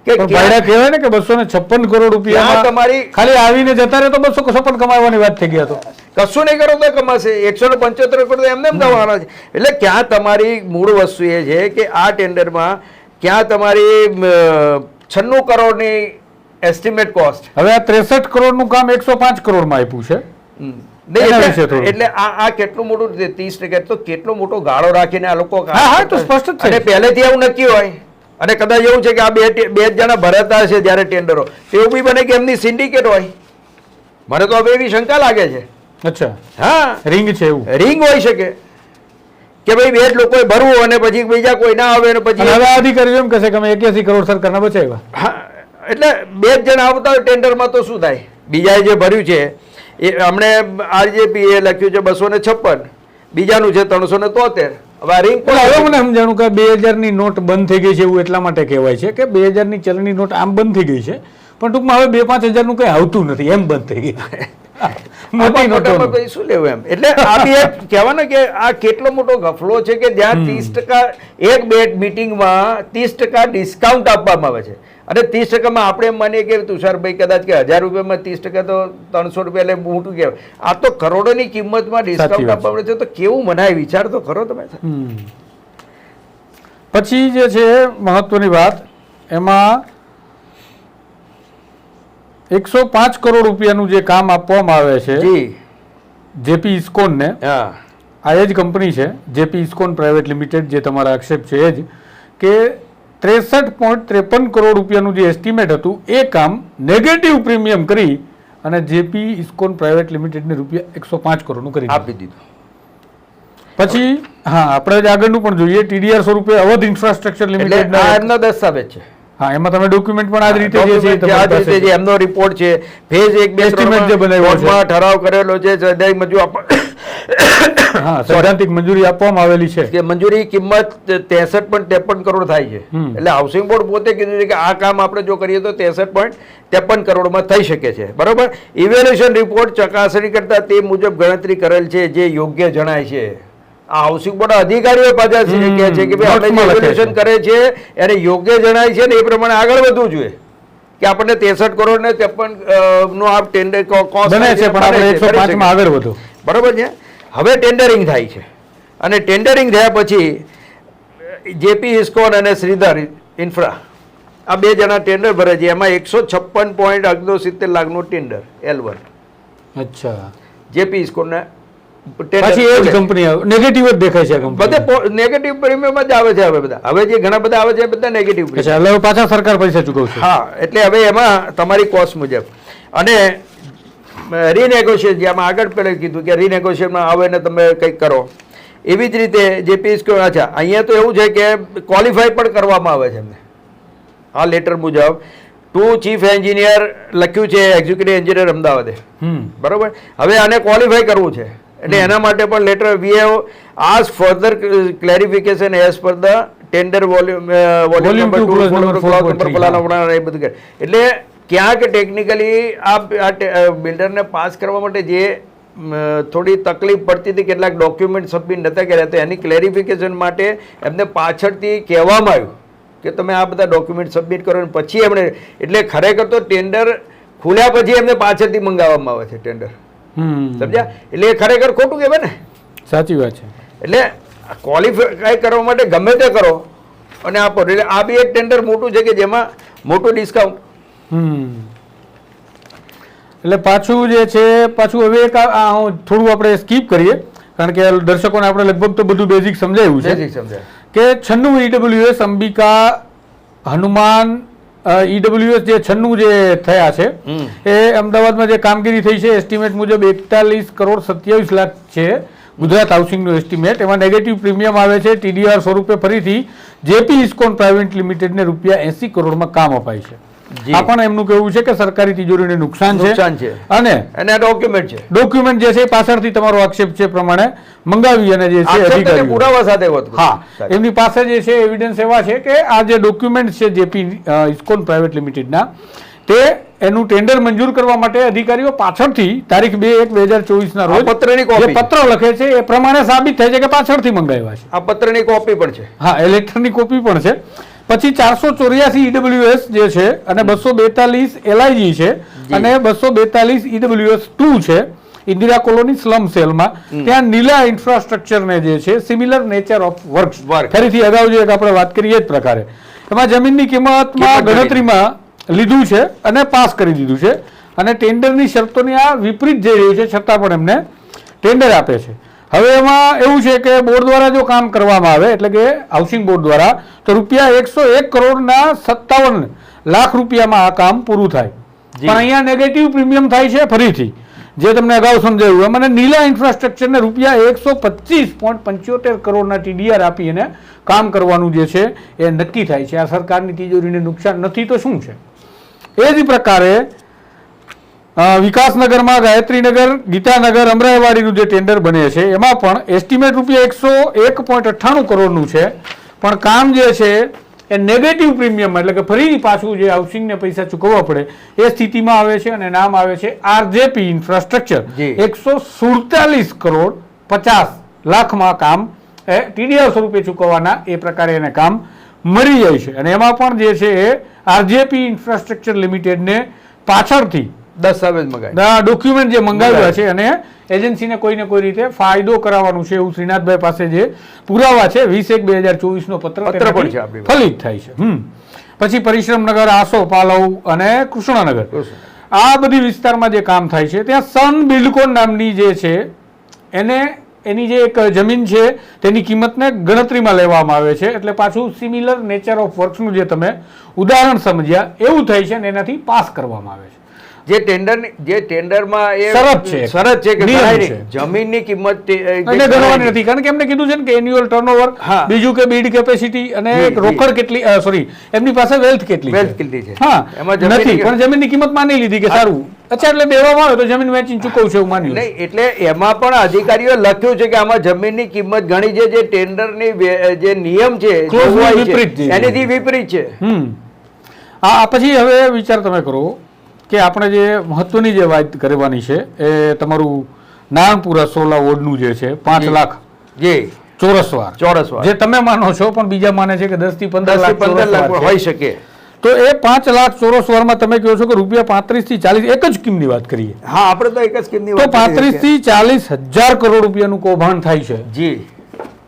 કે કહેવાય ને કે 256 કરોડ રૂપિયા તમારી ખાલી આવીને જતા રહે તો 256 કમાવાની વાત થઈ ગઈ. તો કશું નહીં કરો તો કમાશે. 175 કરોડ એમને એમ કમાવાના છે. એટલે ક્યાં તમારી મૂળ વસ્તુ એ છે કે આ ટેન્ડરમાં ક્યાં તમારી 96 કરોડની એસ્ટિમેટ કોસ્ટ, હવે આ 63 કરોડનું કામ 105 કરોડમાં આપ્યું છે. એટલે આ કેટલું મોટું 30% તો કેટલો મોટો ગાળો રાખીને આ લોકો સ્પષ્ટ છે. અને પહેલેથી એવું નક્કી હોય અને કદાચ એવું છે કે આ બે જણા ભરાતા હશે જ્યારે ટેન્ડરો, એવું બી બને કે એમની સિન્ડિકેટ હોય. મને તો હવે એવી શંકા લાગે છે. અચ્છા, હા, રિંગ છે, એવું રિંગ હોઈ શકે કે ભાઈ બે જ લોકોએ ભરવું અને પછી બીજા કોઈ ના આવે અને પછી હવે અધિકારીઓ એમ કહેશે કે અમે 81 કરોડ સરકારના બચાવ્યા. હા, એટલે બે જ જણા આવતા હોય ટેન્ડરમાં તો શું થાય? બીજાએ જે ભર્યું છે એ હમણે આરજેપી એ લખ્યું છે 256, બીજાનું છે 373. હવે આ રિંગ હવે મને સમજાણું કે 2000 ની નોટ બંધ થઈ ગઈ છે એવું એટલા માટે કહેવાય છે કે 2000 ની ચલણી નોટ આમ બંધ થઈ ગઈ છે, પણ ટૂંકમાં હવે 2-5 હજાર નું કઈ આવતું નથી, એમ બંધ થઈ ગઈ. મોટી નોટો શું લેવું એમ. એટલે આ બી એક કહેવાય કે આ કેટલો મોટો ગફલો છે કે જ્યાં 30% એક બે મિટિંગમાં 30% ડિસ્કાઉન્ટ આપવામાં આવે છે. અને 30%માં આપણે એમ માનીએ કે તુષારભાઈ કદાચ કે 1000 રૂપિયામાં 30% તો 300 રૂપિયા એટલે મોટું કહેવાય. આ તો કરોડોની કિંમતમાં ડિસ્કાઉન્ટ આપવામાં છે તો કેવું મનાય, વિચાર તો કરો તમે. પછી જે છે મહત્વની વાત, એમાં 105 કરોડ રૂપિયાનું જે કામ આપવામાં આવે છે જેપી ઇસ્કોન ને, આ એ જ કંપની છે જેપી ઇસ્કોન પ્રાઇવેટ લિમિટેડ, જે તમારા આક્ષેપ છે એ જ કે 63.53 કરોડ રૂપિયાનું જે એસ્ટિમેટ હતું એ કામ નેગેટિવ પ્રીમિયમ કરી અને જેપી ઇસ્કોન પ્રાઇવેટ લિમિટેડને રૂપિયા 105 કરોડનું કરી આપી દીધું. પછી હા, આપણે આગળનું પણ જોઈએ. ટીડીઆર સ્વરૂપે અવધ ઇન્ફ્રાસ્ટ્રક્ચર લિમિટેડ એમનો દસ્તાવેજ છે. હા, એમાં તમે ડોક્યુમેન્ટ પણ આ જ રીતે જે એમનો રિપોર્ટ છે, ફેઝ 1 2 એસ્ટિમેટ જે બનાવ્યો છે, ઠરાવ કરેલો છે, સૈદ્ધાંતિક મંજૂરી આપવામાં આવેલી છે કે મંજૂરી કિંમત 63.53 કરોડ થાય છે. એટલે હાઉસિંગ બોર્ડ પોતે કીધું છે કે આ કામ આપણે જો કરીએ તો 63.53 કરોડમાં થઈ શકે છે, બરોબર. ઇવેલ્યુએશન રિપોર્ટ ચકાસણી કરતા તે મુજબ ગણતરી કરેલ છે જે યોગ્ય જણાય છે. આ હાઉસિંગ બોર્ડ અધિકારીઓ પાછા કહે છે કે ભાઈ આપણે ઇવેલ્યુએશન કરે છે એને યોગ્ય જણાય છે ને એ પ્રમાણે આગળ વધવું જોઈએ કે આપણને 63 કરોડ ને 53 નો આ ટેન્ડર કોસ્ટ બને છે, પણ આપણે 105 માં આગળ વધો, બરોબર છે. હવે ટેન્ડરિંગ થાય છે અને ટેન્ડરિંગ થયા પછી જેપી ઇસ્કોન અને શ્રીધર ઇન્ફ્રા આ બે જણા ટેન્ડર ભરે છે. એમાં 156.69 લાખનું ટેન્ડર L1. અચ્છા, જેપી ઇસ્કોનના પછી એ જ કંપની નેગેટિવ જ દેખાય છે કંપની બધે નેગેટિવ પ્રીમિયમ જ આવે છે હવે જે ઘણા બધા આવે છે એ બધા નેગેટિવ અચ્છા એટલે હવે પાછા સરકાર પૈસા ચૂકવશે હા એટલે હવે એમાં તમારી કોસ્ટ મુજબ અને રીનેગોશિએટ જેમાં આગળ પહેલા કીધું કે રીનેગોશિએટમાં આવે ને તમે કંઈક કરો એવી જ રીતે જે પીસ અચ્છા અહીંયા તો એવું છે કે ક્વોલિફાય પણ કરવામાં આવે છે એમને આ લેટર મુજબ ટુ ચીફ એન્જિનિયર લખ્યું છે એક્ઝિક્યુટિવ એન્જિનિયર અમદાવાદે બરોબર હવે આને ક્વોલિફાય કરવું છે એટલે એના માટે પણ letter we have ask further clarification as per the tender volume number 2 એ બધું એટલે ક્યાંક ટેકનિકલી આ બિલ્ડરને પાસ કરવા માટે જે થોડી તકલીફ પડતી હતી કેટલાક ડોક્યુમેન્ટ સબમિટ નહોતા કર્યા તો એની ક્લેરિફિકેશન માટે એમને પાછળથી કહેવામાં આવ્યું કે તમે આ બધા ડોક્યુમેન્ટ સબમિટ કરો અને પછી એમણે એટલે ખરેખર તો ટેન્ડર ખુલ્યા પછી એમને પાછળથી મંગાવવામાં આવે છે ટેન્ડર સમજ્યા એટલે એ ખરેખર ખોટું કહેવાય ને સાચી વાત છે એટલે ક્વોલિફાય કરવા માટે ગમે તે કરો અને આપો એટલે આ બી એક ટેન્ડર મોટું છે કે જેમાં મોટું ડિસ્કાઉન્ટ એટલે પાછું જે છે પાછું હવે એક થોડું આપણે સ્કીપ કરીએ કારણ કે દર્શકોને આપણે લગભગ તો બધું બેઝિક સમજાયું છે કે 96 ઈડબ્લ્યુએસ અંબિકા હનુમાન ઈડબ્લ્યુએસ જે 96 જે થયા છે એ અમદાવાદમાં જે કામગીરી થઈ છે એસ્ટિમેટ મુજબ 41 કરોડ 27 લાખ છે ગુજરાત હાઉસિંગનું એસ્ટિમેટ એમાં નેગેટિવ પ્રીમિયમ આવે છે ટીડીઆર સ્વરૂપે ફરીથી જેપી ઇસ્કોન પ્રાઇવેટ લિમિટેડને ₹80 કરોડમાં કામ અપાય છે આ પણ એમનું કહેવું છે કે સરકારી તિજોરીને નુકસાન છે અને ડોક્યુમેન્ટ જે છે પાછળથી તમારો આક્ષેપ છે પ્રમાણે મંગાવી અને જે છે અધિકારીઓ પુરાવા સાથે હા એમની પાસે જે છે એવિડન્સ એવા છે કે આ જે ડોક્યુમેન્ટ છે જેપી ઇસ્કોન પ્રાઇવેટ લિમિટેડના તે એનું ટેન્ડર મંજૂર કરવા માટે અધિકારીઓ પાછળથી તારીખ 2/1/2024 ના રોજ જે પત્ર લખે છે એ પ્રમાણે સાબિત થાય છે કે પાછળથી મંગાવ્યા છે આ પત્રની કોપી પણ છે હા એ લેટરની કોપી પણ છે પછી 484 ઈડબ્લ્યુએસ જે છે અને 242 એલઆઈજી છે અને 242 ઈડબ્લ્યુએસ 2 છે ઇન્દિરા કોલોની સ્લમ સેલમાં ત્યાં નીલા ઇન્ફ્રાસ્ટ્રક્ચરને જે છે સિમિલર નેચર ઓફ વર્ક્સ ફરીથી અગાઉ જે આપણે વાત કરીએ એ જ પ્રકારે એમાં જમીનની કિંમતમાં ગણતરીમાં લીધું છે અને પાસ કરી દીધું છે અને ટેન્ડરની શરતોની આ વિપરીત જઈ રહ્યું છે છતાં પણ એમને ટેન્ડર આપે છે હવે એમાં એવું છે કે બોર્ડ દ્વારા જો કામ કરવામાં આવે એટલે કે હાઉસિંગ બોર્ડ દ્વારા તો ₹101 કરોડના 57 લાખ રૂપિયામાં આ કામ પૂરું થાય પણ અહીંયા નેગેટિવ પ્રીમિયમ થાય છે ફરીથી જે તમને અગાઉ સમજાવ્યું એમ અને નીલા ઇન્ફ્રાસ્ટ્રક્ચરને ₹125.75 કરોડના ટીડીઆર આપી અને કામ કરવાનું જે છે એ નક્કી થાય છે આ સરકારની તિજોરીને નુકસાન નથી તો શું છે એ જ પ્રકારે વિકાસનગરમાં ગાયત્રીનગર ગીતાનગર અમરાઈવાડીનું જે ટેન્ડર બને છે એમાં પણ એસ્ટિમેટ ₹101.98 કરોડનું છે પણ કામ જે છે એ નેગેટિવ પ્રીમિયમ એટલે કે ફરી પાછું જે હાઉસિંગને પૈસા ચૂકવવા પડે એ સ્થિતિમાં આવે છે અને નામ આવે છે આરજેપી ઇન્ફ્રાસ્ટ્રક્ચર 147 કરોડ 50 લાખમાં કામ એ ટીડીઆર સ્વરૂપે ચૂકવવાના એ પ્રકારે એને કામ મળી જાય છે અને એમાં પણ જે છે એ આરજેપી ઇન્ફ્રાસ્ટ્રક્ચર લિમિટેડને પાછળથી દસ્તાવેજ ડોક્યુમેન્ટ જે મંગાવ્યા છે અને એજન્સીને કોઈને કોઈ રીતે ફાયદો કરાવવાનું છે એવું શ્રીનાથભાઈ પાસે જે પુરાવા છે 20/1/2024 નો પત્ર ફલિત થાય છે પછી પરિશ્રમનગર આસો પાલવ અને કૃષ્ણનગર આ બધી વિસ્તારમાં જે કામ થાય છે ત્યાં સન બિલ્ડકોન નામની જે છે એને એની જે એક જમીન છે તેની કિંમતને ગણતરીમાં લેવામાં આવે છે એટલે પાછું સિમિલર નેચર ઓફ વર્ક્સનું જે તમે ઉદાહરણ સમજ્યા એવું થાય છે અને એનાથી પાસ કરવામાં આવે છે જે ટેન્ડરમાં એ શરત છે કે જમીનની કિંમત ગણવાની નથી કારણ કે એમને કીધું છે ને કે એન્યુઅલ ટર્નઓવર બીજું કે બીડ કેપેસિટી અને રોકડ કેટલી સોરી એમની પાસે વેલ્થ કેટલી છે હા એમાં નથી પણ જમીનની કિંમત માની લીધી કે સારું અચ્છા એટલે દેવામાં આવે તો જમીન વેચીને ચૂકવશે એવું માન્યું નહીં એટલે એમાં પણ અધિકારીઓ લખ્યું છે કે આમાં જમીનની કિંમત ઘણી છે જે ટેન્ડરની જે નિયમ છે એનાથી વિપરીત છે આ પછી હવે વિચાર તમે કરો કે આપણે જે મહત્વની જે વાત કરવાની છે એ તમારું નારણપુરા 16 વોર્ડનું જે છે 5 લાખ ચોરસવાર જે તમે માનો છો પણ બીજા માને છે કે 10 થી 15 લાખ હોઈ શકે તો એ 5 લાખ ચોરસવારમાં તમે કહો છો કે ₹35 થી 40 એક જ સ્કીમની વાત કરીએ હા આપણે તો એક જ સ્કીમની વાત તો 35 થી 40 હજાર કરોડ રૂપિયાનું કૌભાંડ થાય છે જી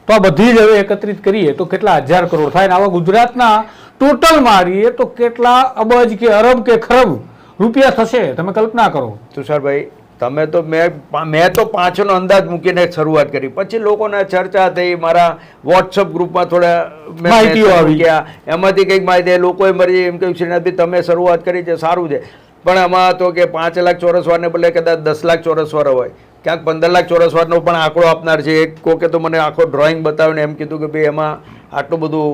તો આ બધી જ હવે એકત્રિત કરીએ તો કેટલા હજાર કરોડ થાય ને આવા ગુજરાતના ટોટલ મારીએ તો કેટલા અબજ કે અરબ કે ખરબ રૂપિયા થશે તમે કલ્પના કરો તુષારભાઈ તમે તો મેં તો 5નો અંદાજ મૂકીને શરૂઆત કરી, પછી લોકોના ચર્ચા થઈ, મારા વોટ્સઅપ ગ્રુપમાં થોડા માહિતીઓ આવી ગયા, એમાંથી કંઈક માહિતી લોકોએ મરી એમ કહ્યું શ્રીનાથભાઈ તમે શરૂઆત કરી છે સારું છે, પણ આમાં તો કે 5 લાખ ચોરસ વારને બદલે કદાચ 10 લાખ ચોરસ વાર હોય, ક્યાંક 15 લાખ ચોરસ વારનો પણ આંકડો આપનાર છે. એક કોકે તો મને આખો ડ્રોઈંગ બતાવીને એમ કીધું કે ભાઈ એમાં આટલું બધું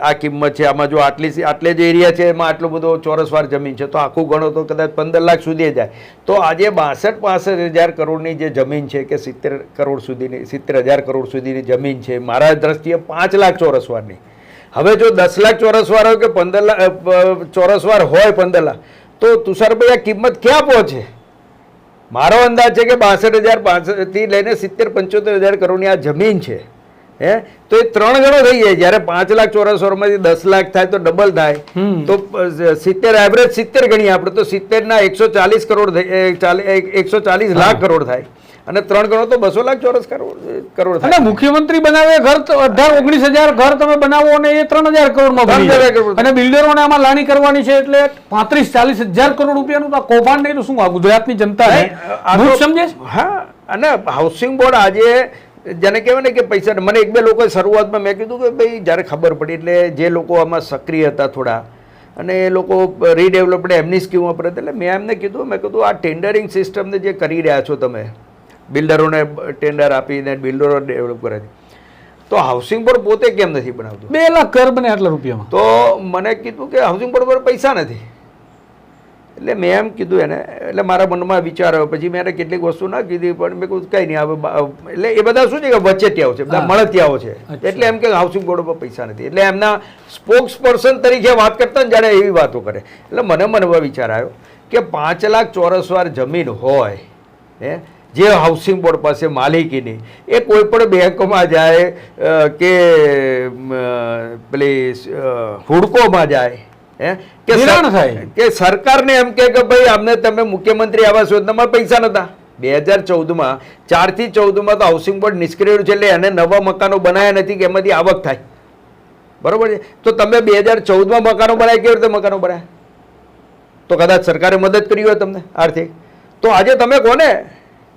આ કિંમત છે, આમાં જો આટલે જે એરિયા છે એમાં આટલું બધું ચોરસ વાર જમીન છે, તો આખું ગણો તો કદાચ 15 લાખ સુધી જાય. તો આજે 62-65,000 કરોડની જે જમીન છે કે 70 કરોડ સુધીની 70,000 કરોડ સુધીની જમીન છે મારા દ્રષ્ટિએ 5 લાખ ચોરસ વારની. હવે જો 10 લાખ ચોરસ વાર હોય કે 15 લાખ ચોરસ વાર હોય 15 લાખ, તો તુષારભાઈ આ કિંમત ક્યાં પહોંચે? મારો અંદાજ છે કે 62,000 થી લઈને 70-75,000 કરોડની આ જમીન છે, તો એ 3 ગણો થઈ જાય. જયારે 5 લાખ ચોરસ વારમાંથી 10 લાખ થાય તો ડબલ થાય, તો 70 એવરેજ 70 ગણીએ આપણે તો 70 ના 140 કરોડ 140 લાખ કરોડ થાય, અને 3 ગણો તો 200 લાખ ચોરસ કરોડ થાય. અને મુખ્યમંત્રી બનાવે ઘર 18-19,000 ઘર તમે બનાવો અને એ 3,000 કરોડમાં બની જાય. અને બિલ્ડરોને આમાં લાણી કરવાની છે એટલે 35-40,000 કરોડ રૂપિયાનું કૌભાંડ નહીં તો શું આ ગુજરાતની જનતા સમજે છે? હા, અને હાઉસિંગ બોર્ડ આજે જેને કહેવાય ને કે પૈસા, મને 1-2 લોકોએ શરૂઆતમાં મેં કીધું કે ભાઈ જ્યારે ખબર પડી એટલે જે લોકો આમાં સક્રિય હતા થોડા, અને એ લોકો રીડેવલપમેન્ટ એમની સ્કીમ વાપરે, એટલે મેં એમને કીધું, મેં કીધું આ ટેન્ડરિંગ સિસ્ટમને જે કરી રહ્યા છો તમે, બિલ્ડરોને ટેન્ડર આપીને બિલ્ડરો ડેવલપ કરે છે, તો હાઉસિંગ બોર્ડ પોતે કેમ નથી બનાવતું? 2 લાખ ઘર બને આટલા રૂપિયામાં. તો મને કીધું કે હાઉસિંગ બોર્ડ પર પૈસા નથી. એટલે મેં એમ કીધું એને, એટલે મારા મનમાં વિચાર આવ્યો, પછી મેં એને કેટલીક વસ્તુ ના કીધી, પણ મેં કહ્યું કંઈ નહીં હવે, એટલે એ બધા શું છે કે વચેટિયાઓ છે, બધા મળતિયાઓ છે, એટલે એમ કે હાઉસિંગ બોર્ડ પર પૈસા નથી, એટલે એમના સ્પોક્સ પર્સન તરીકે વાત કરતા ને જ્યારે એવી વાતો કરે, એટલે મને મનમાં વિચાર આવ્યો કે 5 લાખ ચોરસ વાર જમીન હોય જે હાઉસિંગ બોર્ડ પાસે માલિકીની, એ કોઈ પણ બેંકમાં જાય કે પેલી હુડકોમાં જાય કે સરકારને એમ કે ભાઈ અમને તમે મુખ્યમંત્રી આવાસ યોજનામાં પૈસા નતા. 2014માં 4 થી 14માં તો હાઉસિંગ બોર્ડ નિષ્ક્રિય છે, એટલે એને નવા મકાનો બનાવ્યા નથી કે એમાંથી આવક થાય, બરોબર છે? તો તમે 2014માં મકાનો બનાવ્યા, કેવી રીતે મકાનો બનાવ્યા? તો કદાચ સરકારે મદદ કરી હોય તમને આર્થિક. તો આજે તમે કોને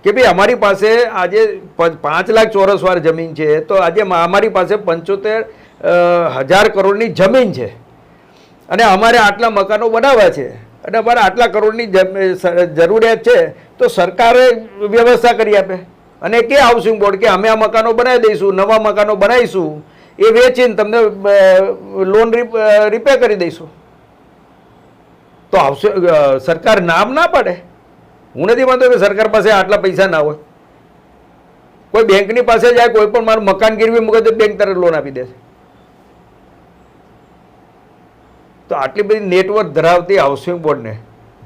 કે ભાઈ અમારી પાસે આજે 5 લાખ ચોરસ વાર જમીન છે, તો આજે અમારી પાસે 75,000 કરોડની જમીન છે, અને અમારે આટલા મકાનો બનાવવા છે, અને અમારે આટલા કરોડની જરૂરિયાત છે, તો સરકારે વ્યવસ્થા કરી આપે. અને કે હાઉસિંગ બોર્ડ કે અમે આ મકાનો બનાવી દઈશું, નવા મકાનો બનાવીશું, એ વેચીને તમને લોન રીપે કરી દઈશું. તો સરકાર નામ ના પાડે. હું નથી માનતો કે સરકાર પાસે આટલા પૈસા ના હોય. કોઈ બેંકની પાસે જાય, કોઈ પણ મારું મકાન ગીરવી મૂકે તો બેંક તરત લોન આપી દેશે. તો આટલી બધી નેટવર્ક ધરાવતી હાઉસિંગ બોર્ડને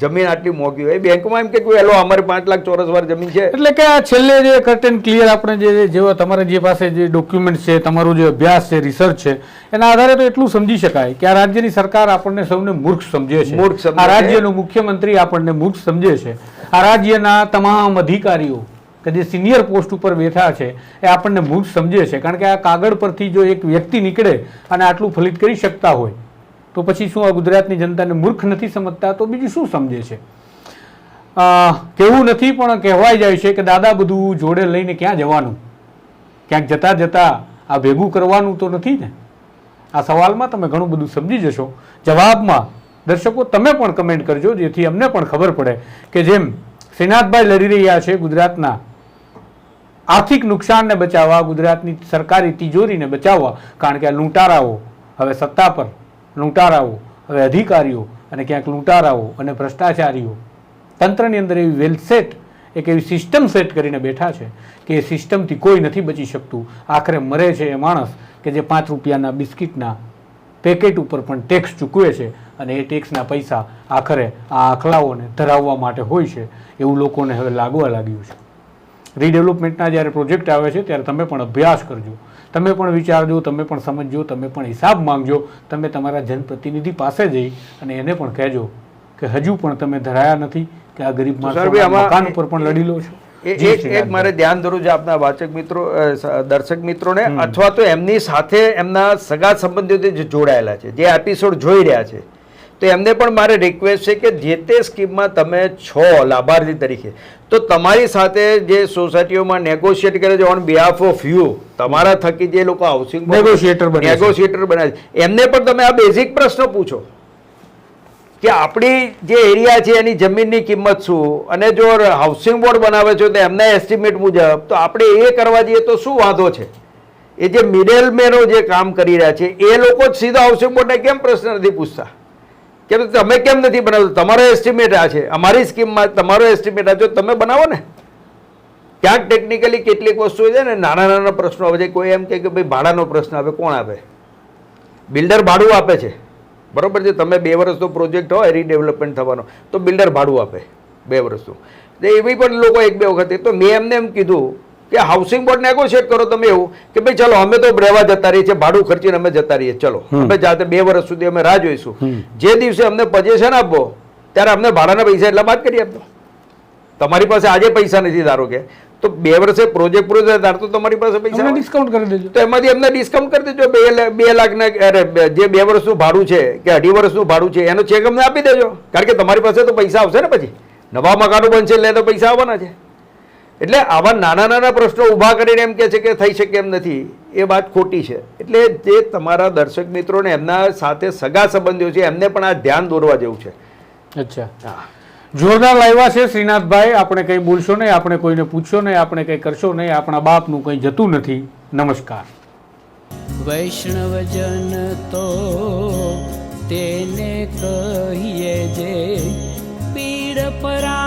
જમીન આટલી મોંઘી હોય, બેંકમાં એમ કે એલો અમારે 5 લાખ ચોરસ વાર જમીન છે. એટલે કે આ છેલ્લે જે કર્ટેન ક્લિયર આપણે જે તમારે જે પાસે જે ડોક્યુમેન્ટ છે, તમારું જે અભ્યાસ છે, રિસર્ચ છે, એના આધારે તો એટલું સમજી શકાય કે આ રાજ્યની સરકાર આપણને સૌને મૂર્ખ સમજે છે. આ રાજ્યનો મુખ્યમંત્રી આપણને મૂર્ખ સમજે છે. આ રાજ્યના તમામ અધિકારીઓ કે જે સિનિયર પોસ્ટ ઉપર બેઠા છે એ આપણને મૂર્ખ સમજે છે. કારણ કે આ કાગળ પરથી જો એક વ્યક્તિ નીકળે અને આટલું ફલિત કરી શકતા હોય, તો પછી શું આ ગુજરાતની જનતાને મૂર્ખ નથી સમજતા તો બીજું શું સમજે છે? કહેવું નથી પણ કહેવાય જાય છે કે દાદા બધું જોડે લઈને ક્યાં જવાનું, ક્યાંક જતા જતા આ ભેગું કરવાનું તો નથી ને. આ સવાલમાં તમે ઘણું બધું સમજી જશો. જવાબમાં દર્શકો તમે પણ કમેન્ટ કરજો, જેથી અમને પણ ખબર પડે કે જેમ શ્રીનાથભાઈ લડી રહ્યા છે ગુજરાતના આર્થિક નુકસાનને બચાવવા, ગુજરાતની સરકારી તિજોરીને બચાવવા, કારણ કે આ લૂંટારાઓ હવે સત્તા પર, લૂંટારાઓ હવે અધિકારીઓ, અને ક્યાંક લૂંટારાઓ અને ભ્રષ્ટાચારીઓ તંત્રની અંદર એવી વેલ સેટ, એક એવી સિસ્ટમ સેટ કરીને બેઠા છે કે એ સિસ્ટમથી કોઈ નથી બચી શકતું. આખરે મરે છે એ માણસ કે જે 5 રૂપિયાના બિસ્કિટના પેકેટ ઉપર પણ ટેક્સ ચૂકવે છે, અને એ ટેક્સના પૈસા આખરે આ આખલાઓને ધરાવવા માટે હોય છે, એવું લોકોને હવે લાગવા લાગ્યું છે. રીડેવલપમેન્ટના જ્યારે પ્રોજેક્ટ આવે છે ત્યારે તમે પણ અભ્યાસ કરજો, તમે પણ વિચારજો, તમે પણ સમજજો, તમે પણ હિસાબ માંગજો. તમે તમારા જનપ્રતિનિધિ પાસે જઈ અને એને પણ કહેજો કે હજુ પણ તમે ધરાયા નથી, કે આ ગરીબ મકાન ઉપર પણ લડી લો છો. એક મારે ધ્યાન દોરું છે આપના વાચક મિત્રો, દર્શક મિત્રોને, અથવા તો એમની સાથે એમના સગા સંબંધીઓ જે જોડાયેલા છે, જે એપિસોડ જોઈ રહ્યા છે, તો એમને પણ મારે રિક્વેસ્ટ છે કે જે તે સ્કીમમાં તમે છો લાભાર્થી તરીકે, તો તમારી સાથે જે સોસાયટીઓમાં નેગોશિએટ કરે છે ઓન બિહાફ ઓફ યુ, તમારા થકી જે લોકો હાઉસિંગ નેગોશિએટર બનાવે છે એમને પણ તમે આ બેઝિક પ્રશ્ન પૂછો કે આપણી જે એરિયા છે એની જમીનની કિંમત શું, અને જો હાઉસિંગ બોર્ડ બનાવે છે તો એમના એસ્ટિમેટ મુજબ તો આપણે એ કરવા જઈએ તો શું વાંધો છે. એ જે મિડલમેનો જે કામ કરી રહ્યા છે એ લોકો જ સીધા હાઉસિંગ બોર્ડને કેમ પ્રશ્ન નથી પૂછતા કે તમે કેમ નથી બનાવતા, તમારો એસ્ટિમેટ આ છે, અમારી સ્કીમમાં તમારો એસ્ટિમેટ આ, જો તમે બનાવો ને. ક્યાંક ટેકનિકલી કેટલીક વસ્તુઓ છે ને નાના નાના પ્રશ્નો આવે છે. કોઈ એમ કે ભાઈ ભાડાનો પ્રશ્ન આવે, કોણ આપે? બિલ્ડર ભાડું આપે છે, બરોબર છે. તમે 2 વર્ષનો પ્રોજેક્ટ હોય રીડેવલપમેન્ટ થવાનો તો બિલ્ડર ભાડું આપે 2 વર્ષનું. એવી પણ લોકો 1-2 વખત, તો મેં એમને એમ કીધું કે હાઉસિંગ બોર્ડ નેગોશિએટ કરો તમે એવું કે ભાઈ ચલો અમે તો રહેવા જતા રહીએ છીએ, ભાડું ખર્ચીને અમે જતા રહીએ, ચલો અમે જાતે 2 વર્ષ સુધી અમે રાહ જોઈશું, જે દિવસે અમને પોઝિશન આપો ત્યારે અમને ભાડાના પૈસા એટલા બાદ કરી આપજો. તમારી પાસે આજે પૈસા નથી ધારો કે, તો 2 વર્ષે પ્રોજેક્ટ પૂરો થાય ત્યારે તો તમારી પાસે પૈસા ડિસ્કાઉન્ટ કરી દેજો, તો એમાંથી અમને ડિસ્કાઉન્ટ કરી દેજો. 2 લાખના જે 2 વર્ષનું ભાડું છે કે 2.5 વર્ષનું ભાડું છે એનો ચેક અમને આપી દેજો, કારણ કે તમારી પાસે તો પૈસા આવશે ને, પછી નવા મકાનો બનશે એટલે તો પૈસા આવવાના છે. એટલે આવા નાના નાના પ્રશ્નો ઊભા કરીને એમ કે છે કે થઈ શકે એમ નથી, એ વાત ખોટી છે. એટલે જે તમારા દર્શક મિત્રોને એમના સાથે સગા સંબંધીઓ છે એમને પણ આ ધ્યાન દોરવા જેવું છે. અચ્છા, જોરદાર લાવ્યા છે શ્રીનાથભાઈ. આપણે કંઈ બોલશો નહીં, આપણે કોઈને પૂછશો નહીં, આપણે કંઈ કરશો નહીં, આપણા બાપનું કંઈ જતું નથી. નમસ્કાર. વૈષ્ણવજન તો તેને કહીએ જે પીડ પરા